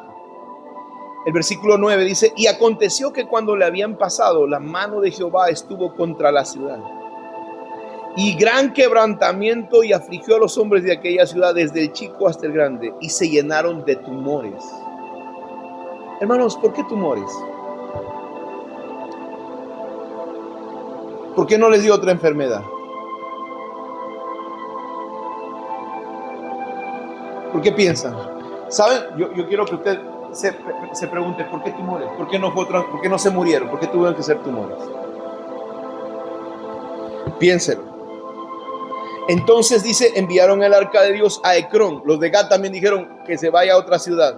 El versículo 9 dice, y aconteció que cuando le habían pasado, la mano de Jehová estuvo contra la ciudad. Y gran quebrantamiento y afligió a los hombres de aquella ciudad, desde el chico hasta el grande, y se llenaron de tumores. Hermanos, ¿por qué tumores? ¿Por qué no les dio otra enfermedad? ¿Por qué piensan? ¿Saben? Yo quiero que usted se pregunte, ¿por qué tumores? ¿Por qué no se murieron? ¿Por qué tuvieron que ser tumores? Piénselo. Entonces dice, enviaron el arca de Dios a Ecrón. Los de Gad también dijeron que se vaya a otra ciudad,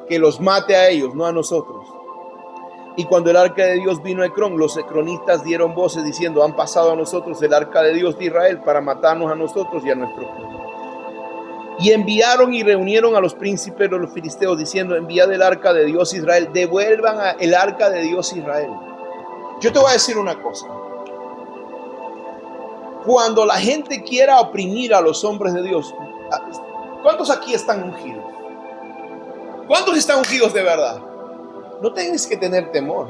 que los mate a ellos, no a nosotros. Y cuando el arca de Dios vino a Ecrón, los ecronistas dieron voces diciendo, han pasado a nosotros el arca de Dios de Israel para matarnos a nosotros y a nuestro pueblo. Y enviaron y reunieron a los príncipes de los filisteos diciendo, enviad el arca de Dios Israel, devuelvan el arca de Dios Israel. Yo te voy a decir una cosa. cuando la gente quiera oprimir a los hombres de Dios, ¿cuántos aquí están ungidos? ¿Cuántos están ungidos de verdad? No tienes que tener temor,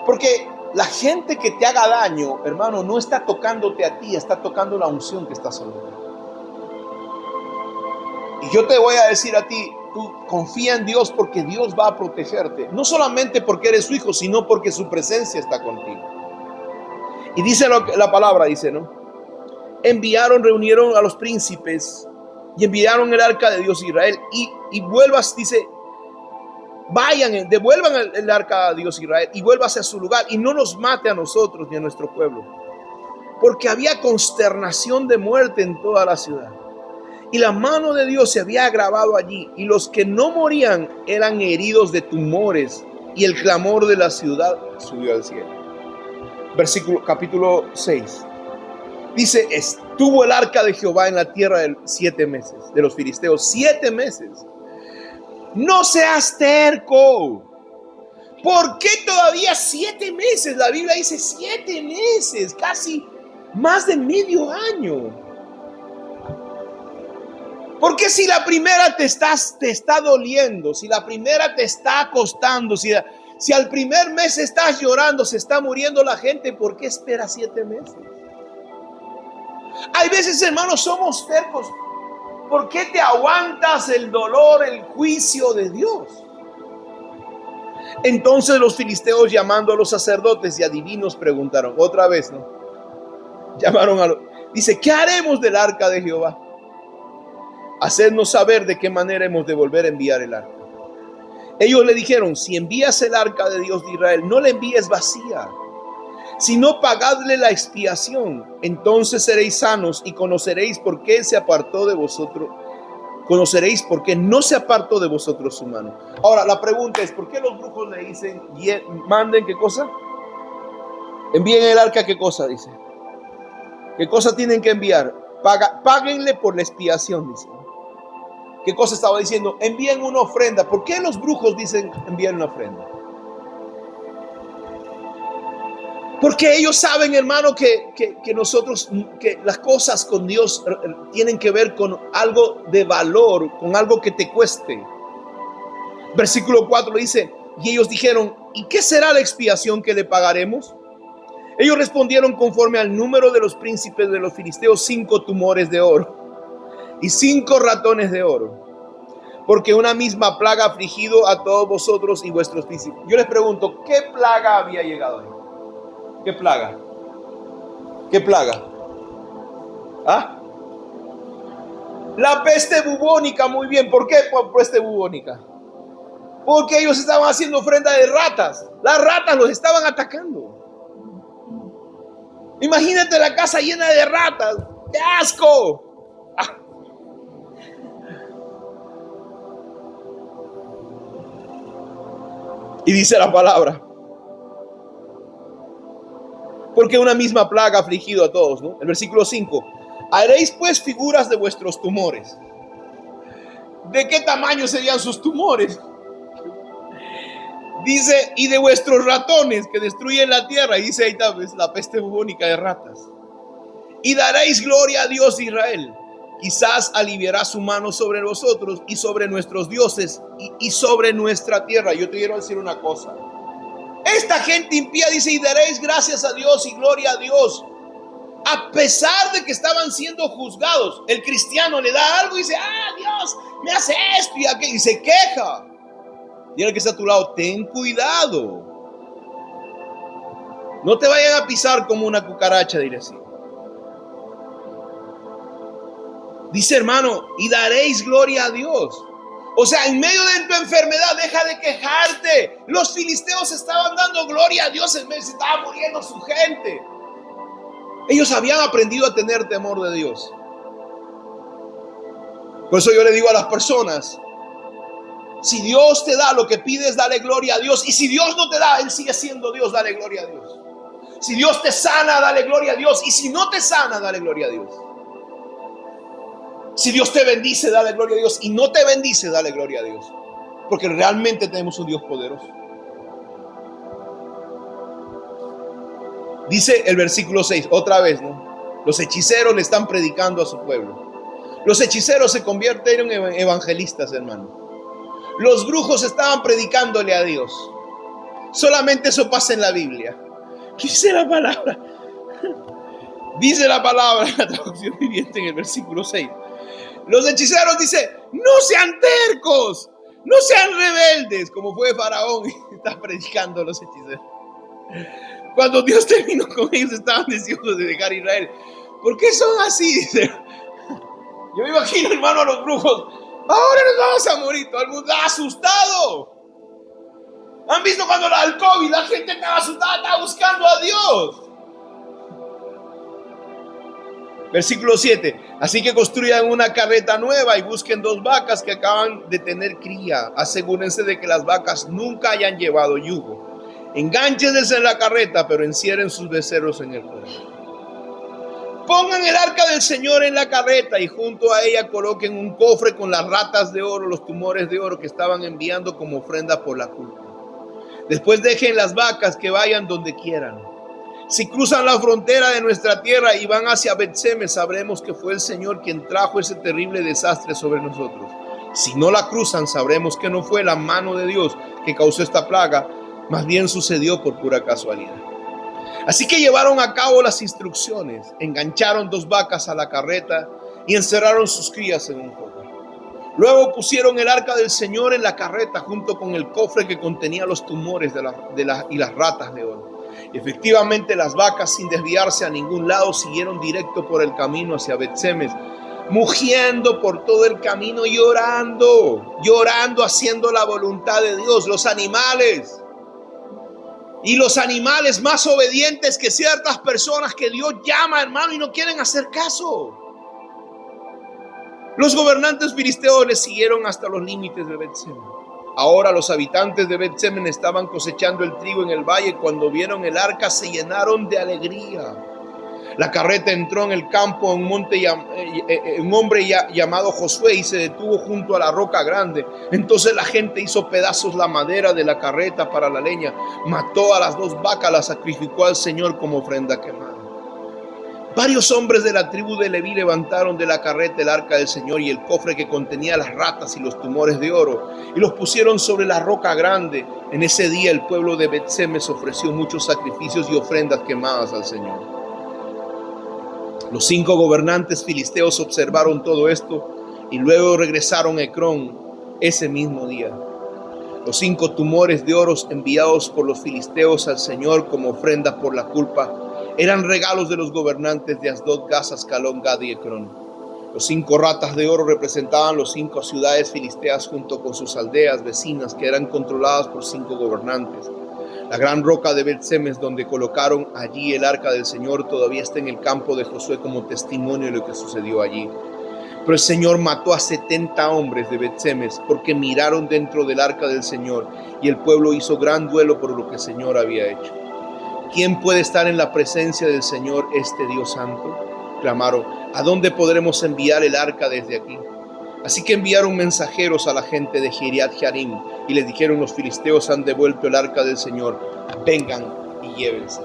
porque la gente que te haga daño, hermano, no está tocándote a ti, está tocando la unción que está sobre ti. Y yo te voy a decir a ti, tú confía en Dios, porque Dios va a protegerte, no solamente porque eres su hijo, sino porque su presencia está contigo. Y dice la palabra, dice, ¿no? Reunieron a los príncipes y enviaron el arca de Dios Israel, y vuelvas, dice, devuelvan el arca a Dios Israel y vuélvase a su lugar, y no nos mate a nosotros ni a nuestro pueblo, porque había consternación de muerte en toda la ciudad, y la mano de Dios se había agravado allí, y los que no morían eran heridos de tumores, y el clamor de la ciudad subió al cielo. Capítulo 6 dice: estuvo el arca de Jehová en la tierra de 7 meses, de los filisteos, 7 meses. No seas terco. ¿Por qué todavía 7 meses? La Biblia dice 7 meses, casi más de medio año. Porque si la primera te está doliendo, si la primera te está costando, si al primer mes estás llorando, se está muriendo la gente, ¿por qué esperas 7 meses? Hay veces, hermanos, somos tercos. ¿Por qué te aguantas el dolor, el juicio de Dios? Entonces los filisteos, llamando a los sacerdotes y adivinos, preguntaron otra vez, ¿no? Dice: ¿qué haremos del arca de Jehová? Hacednos saber de qué manera hemos de volver a enviar el arca. Ellos le dijeron: si envías el arca de Dios de Israel, no la envíes vacía, sino pagadle la expiación. Entonces seréis sanos y conoceréis por qué se apartó de vosotros. Conoceréis por qué no se apartó de vosotros su mano. Ahora la pregunta es: ¿por qué los brujos le dicen manden qué cosa? Envíen el arca, ¿qué cosa dice? ¿Qué cosa tienen que enviar? Páguenle por la expiación, dice. ¿Qué cosa estaba diciendo? Envíen una ofrenda. ¿Por qué los brujos dicen envíen una ofrenda? Porque ellos saben, hermano, que las cosas con Dios tienen que ver con algo de valor, con algo que te cueste. Versículo 4 dice: y ellos dijeron: ¿y qué será la expiación que le pagaremos? Ellos respondieron: conforme al número de los príncipes de los filisteos, 5 tumores de oro y 5 ratones de oro, porque una misma plaga ha afligido a todos vosotros y vuestros príncipes. Yo les pregunto, ¿qué plaga había llegado ahí? ¿Qué plaga? ¿Qué plaga? ¿Ah? La peste bubónica. Muy bien. ¿Por qué peste bubónica? Porque ellos estaban haciendo ofrenda de ratas. Las ratas los estaban atacando. Imagínate la casa llena de ratas. ¡Qué asco! ¡Ah! Y dice la palabra: porque una misma plaga ha afligido a todos, ¿no? El versículo 5: haréis pues figuras de vuestros tumores. ¿De qué tamaño serían sus tumores? Dice: y de vuestros ratones que destruyen la tierra. Y dice ahí también la peste bubónica de ratas. Y daréis gloria a Dios de Israel. Quizás aliviará su mano sobre vosotros y sobre nuestros dioses y sobre nuestra tierra. Yo te quiero decir una cosa. Esta gente impía dice: y daréis gracias a Dios y gloria a Dios. A pesar de que estaban siendo juzgados, el cristiano le da algo y dice: Dios me hace esto y aquello, y se queja. Y el que está a tu lado: ten cuidado, no te vayan a pisar como una cucaracha, dile así. Dice, hermano: y daréis gloria a Dios. O sea, en medio de tu enfermedad, deja de quejarte. Los filisteos estaban dando gloria a Dios en medio, se estaba muriendo su gente. Ellos habían aprendido a tener temor de Dios. Por eso yo le digo a las personas: si Dios te da lo que pides, dale gloria a Dios. Y si Dios no te da, Él sigue siendo Dios, dale gloria a Dios. Si Dios te sana, dale gloria a Dios. Y si no te sana, dale gloria a Dios. Si Dios te bendice, dale gloria a Dios. Y no te bendice, dale gloria a Dios. Porque realmente tenemos un Dios poderoso. Dice el versículo 6, otra vez, ¿no? Los hechiceros le están predicando a su pueblo. Los hechiceros se convierten en evangelistas, hermano. Los brujos estaban predicándole a Dios. Solamente eso pasa en la Biblia. ¿Qué dice la palabra? Dice la palabra, la traducción viviente en el versículo 6. Los hechiceros dicen, no sean tercos, no sean rebeldes, como fue Faraón y está predicando a los hechiceros. Cuando Dios terminó con ellos, estaban deseosos de dejar a Israel. ¿Por qué son así? Yo me imagino, hermano, a los brujos. Ahora nos vamos a morir. Todo el mundo está asustado. ¿Han visto cuando era el COVID? La gente estaba asustada, estaba buscando a Dios. Versículo 7. Así que construyan una carreta nueva y busquen 2 vacas que acaban de tener cría. Asegúrense de que las vacas nunca hayan llevado yugo. Engáncheses en la carreta, pero encierren sus becerros en el corral. Pongan el arca del Señor en la carreta y junto a ella coloquen un cofre con las ratas de oro, los tumores de oro que estaban enviando como ofrenda por la culpa. Después dejen las vacas que vayan donde quieran. Si cruzan la frontera de nuestra tierra y van hacia Bet-Semes, sabremos que fue el Señor quien trajo ese terrible desastre sobre nosotros. Si no la cruzan, sabremos que no fue la mano de Dios que causó esta plaga, más bien sucedió por pura casualidad. Así que llevaron a cabo las instrucciones, engancharon 2 vacas a la carreta y encerraron sus crías en un corral. Luego pusieron el arca del Señor en la carreta junto con el cofre que contenía los tumores y las ratas de oro. Efectivamente, las vacas, sin desviarse a ningún lado, siguieron directo por el camino hacia Bet-Semes, mugiendo por todo el camino, llorando, haciendo la voluntad de Dios. Los animales más obedientes que ciertas personas que Dios llama, hermano, y no quieren hacer caso. Los gobernantes filisteos les siguieron hasta los límites de Bet-Semes. Ahora los habitantes de Bet-Semes estaban cosechando el trigo en el valle. Cuando vieron el arca, se llenaron de alegría. La carreta entró en el campo un hombre llamado Josué y se detuvo junto a la roca grande. Entonces la gente hizo pedazos la madera de la carreta para la leña, mató a las 2 vacas, las sacrificó al Señor como ofrenda quemada. Varios hombres de la tribu de Leví levantaron de la carreta el arca del Señor y el cofre que contenía las ratas y los tumores de oro y los pusieron sobre la roca grande. En ese día el pueblo de Bet-Semes ofreció muchos sacrificios y ofrendas quemadas al Señor. Los 5 gobernantes filisteos observaron todo esto y luego regresaron a Ecrón ese mismo día. Los 5 tumores de oro enviados por los filisteos al Señor como ofrenda por la culpa eran regalos de los gobernantes de Asdod, Gaza, Ascalón, Gad y Ecrón. Los 5 ratas de oro representaban los 5 ciudades filisteas junto con sus aldeas vecinas que eran controladas por 5 gobernantes. La gran roca de Bet-Semes donde colocaron allí el arca del Señor todavía está en el campo de Josué como testimonio de lo que sucedió allí. Pero el Señor mató a 70 hombres de Bet-Semes porque miraron dentro del arca del Señor y el pueblo hizo gran duelo por lo que el Señor había hecho. ¿Quién puede estar en la presencia del Señor, este Dios santo? Clamaron, ¿a dónde podremos enviar el arca desde aquí? Así que enviaron mensajeros a la gente de Kiriat Jearim y les dijeron: los filisteos han devuelto el arca del Señor, vengan y llévense.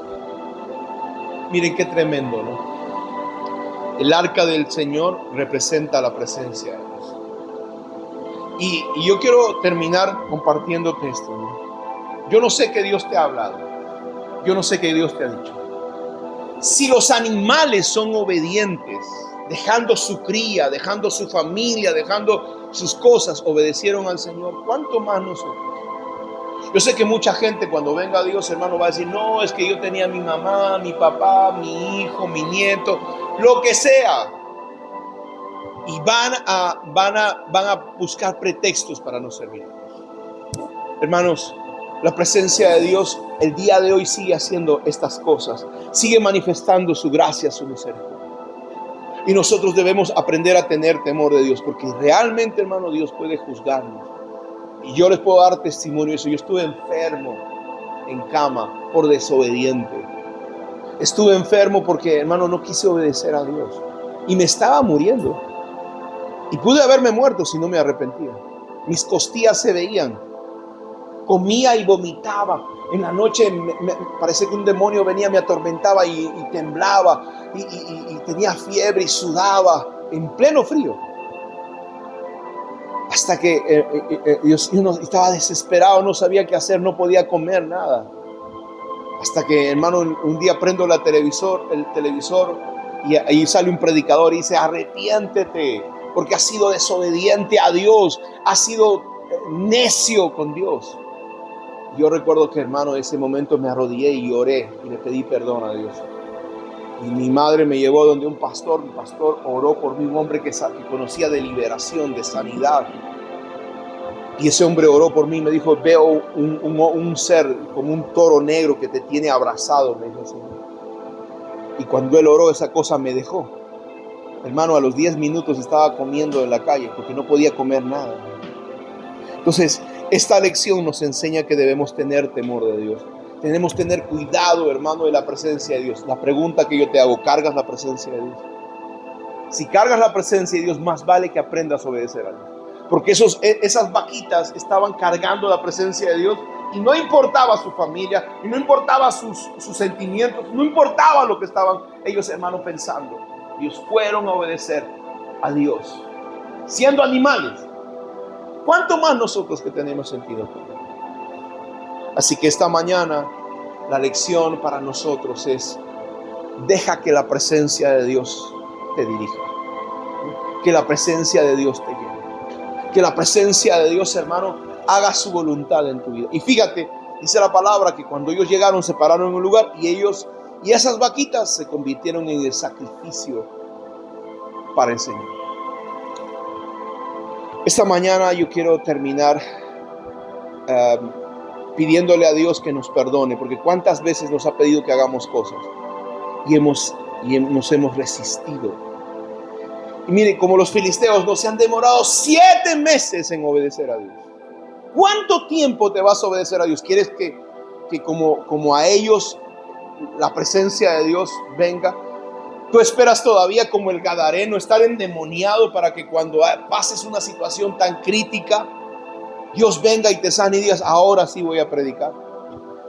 Miren qué tremendo, ¿no? El arca del Señor representa la presencia de Dios. Y yo quiero terminar compartiéndote esto, ¿no? Yo no sé qué Dios te ha hablado, yo no sé qué Dios te ha dicho. Si los animales son obedientes, dejando su cría, dejando su familia, dejando sus cosas, obedecieron al Señor, ¿cuánto más nosotros? Yo sé que mucha gente cuando venga a Dios, hermano, va a decir: no, es que yo tenía mi mamá, mi papá, mi hijo, mi nieto, lo que sea. Y van a buscar pretextos para no servir. Hermanos, la presencia de Dios el día de hoy sigue haciendo estas cosas, sigue manifestando su gracia, su misericordia. Y nosotros debemos aprender a tener temor de Dios, porque realmente, hermano, Dios puede juzgarnos. Y yo les puedo dar testimonio de eso. Yo estuve enfermo en cama por desobediente. Estuve enfermo porque, hermano, no quise obedecer a Dios. Y me estaba muriendo. Y pude haberme muerto si no me arrepentía. Mis costillas se veían. comía y vomitaba. En la noche parece que un demonio venía, me atormentaba y temblaba y tenía fiebre y sudaba en pleno frío. Hasta que yo estaba desesperado, no sabía qué hacer, no podía comer nada. Hasta que, hermano, un día prendo el televisor y ahí sale un predicador y dice: arrepiéntete porque has sido desobediente a Dios, has sido necio con Dios. Yo recuerdo que, hermano, en ese momento me arrodillé y lloré y le pedí perdón a Dios. Y mi madre me llevó donde un pastor oró por mí, un hombre que conocía de liberación, de sanidad. Y ese hombre oró por mí y me dijo: veo un ser como un toro negro que te tiene abrazado, me dijo así. Y cuando él oró, esa cosa me dejó. Hermano, a los 10 minutos estaba comiendo en la calle porque no podía comer nada. Entonces, esta lección nos enseña que debemos tener temor de Dios. Tenemos que tener cuidado, hermano, de la presencia de Dios. La pregunta que yo te hago: ¿cargas la presencia de Dios? Si cargas la presencia de Dios, más vale que aprendas a obedecer a Dios. Porque esas vaquitas estaban cargando la presencia de Dios y no importaba su familia, y no importaba sus sentimientos, no importaba lo que estaban ellos, hermanos, pensando. Ellos fueron a obedecer a Dios, siendo animales. ¿Cuánto más nosotros que tenemos sentido común? Así que esta mañana la lección para nosotros es: deja que la presencia de Dios te dirija, que la presencia de Dios te lleve, que la presencia de Dios, hermano, haga su voluntad en tu vida. Y fíjate, dice la palabra que cuando ellos llegaron, se pararon en un lugar y esas vaquitas se convirtieron en el sacrificio para el Señor. Esta mañana yo quiero terminar pidiéndole a Dios que nos perdone, porque cuántas veces nos ha pedido que hagamos cosas y nos hemos resistido. Y mire, como los filisteos, no se han demorado 7 meses en obedecer a Dios. ¿Cuánto tiempo te vas a obedecer a Dios? ¿Quieres que como a ellos la presencia de Dios venga? ¿Tú esperas todavía, como el gadareno, estar endemoniado para que cuando pases una situación tan crítica, Dios venga y te sane y digas: ahora sí voy a predicar?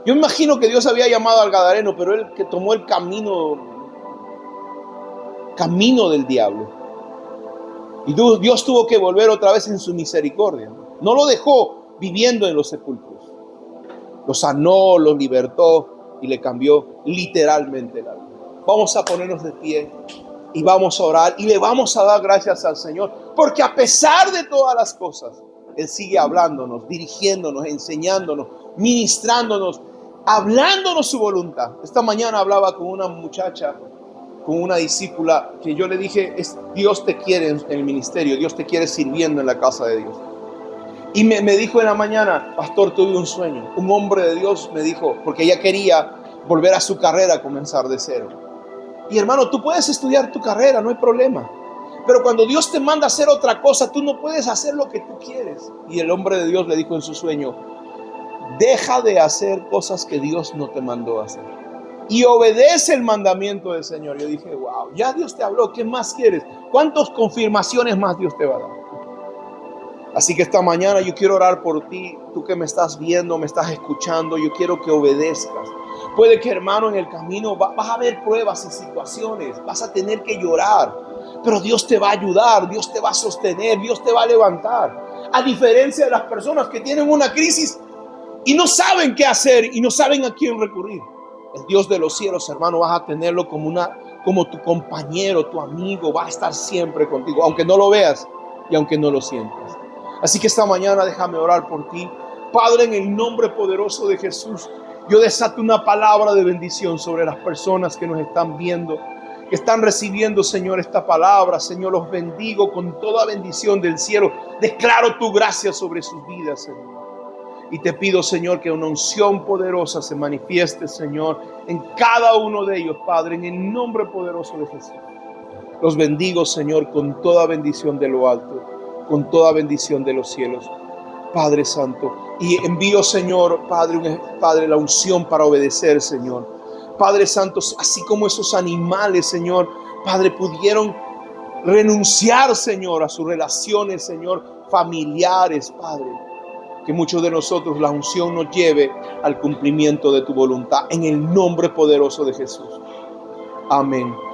Yo imagino que Dios había llamado al gadareno, pero él que tomó el camino del diablo. Y Dios tuvo que volver otra vez en su misericordia. No lo dejó viviendo en los sepulcros. Lo sanó, lo libertó y le cambió literalmente la vida. Vamos a ponernos de pie y vamos a orar y le vamos a dar gracias al Señor, porque a pesar de todas las cosas, Él sigue hablándonos, dirigiéndonos, enseñándonos, ministrándonos, hablándonos su voluntad. Esta mañana hablaba con una muchacha, con una discípula, que yo le dije: Dios te quiere en el ministerio, Dios te quiere sirviendo en la casa de Dios. Y me dijo en la mañana: pastor, tuve un sueño. Un hombre de Dios me dijo, porque ella quería volver a su carrera, comenzar de cero. Y hermano, tú puedes estudiar tu carrera, no hay problema. Pero cuando Dios te manda a hacer otra cosa, tú no puedes hacer lo que tú quieres. Y el hombre de Dios le dijo en su sueño: deja de hacer cosas que Dios no te mandó a hacer y obedece el mandamiento del Señor. Yo dije: wow, ya Dios te habló, ¿qué más quieres? ¿Cuántas confirmaciones más Dios te va a dar? Así que esta mañana yo quiero orar por ti, tú que me estás viendo, me estás escuchando. Yo quiero que obedezcas. Puede que, hermano, en el camino vas a ver pruebas y situaciones, vas a tener que llorar, pero Dios te va a ayudar, Dios te va a sostener, Dios te va a levantar. A diferencia de las personas que tienen una crisis y no saben qué hacer y no saben a quién recurrir, el Dios de los cielos, hermano, vas a tenerlo como tu compañero, tu amigo, va a estar siempre contigo, aunque no lo veas y aunque no lo sientas. Así que esta mañana déjame orar por ti. Padre, en el nombre poderoso de Jesús, yo desato una palabra de bendición sobre las personas que nos están viendo, que están recibiendo, Señor, esta palabra. Señor, los bendigo con toda bendición del cielo. Declaro tu gracia sobre sus vidas, Señor. Y te pido, Señor, que una unción poderosa se manifieste, Señor, en cada uno de ellos, Padre, en el nombre poderoso de Jesús. Los bendigo, Señor, con toda bendición de lo alto, con toda bendición de los cielos, Padre Santo. Y envío, Señor, Padre, la unción para obedecer, Señor. Padre Santo, así como esos animales, Señor, Padre, pudieron renunciar, Señor, a sus relaciones, Señor, familiares, Padre. que muchos de nosotros la unción nos lleve al cumplimiento de tu voluntad, en el nombre poderoso de Jesús. Amén.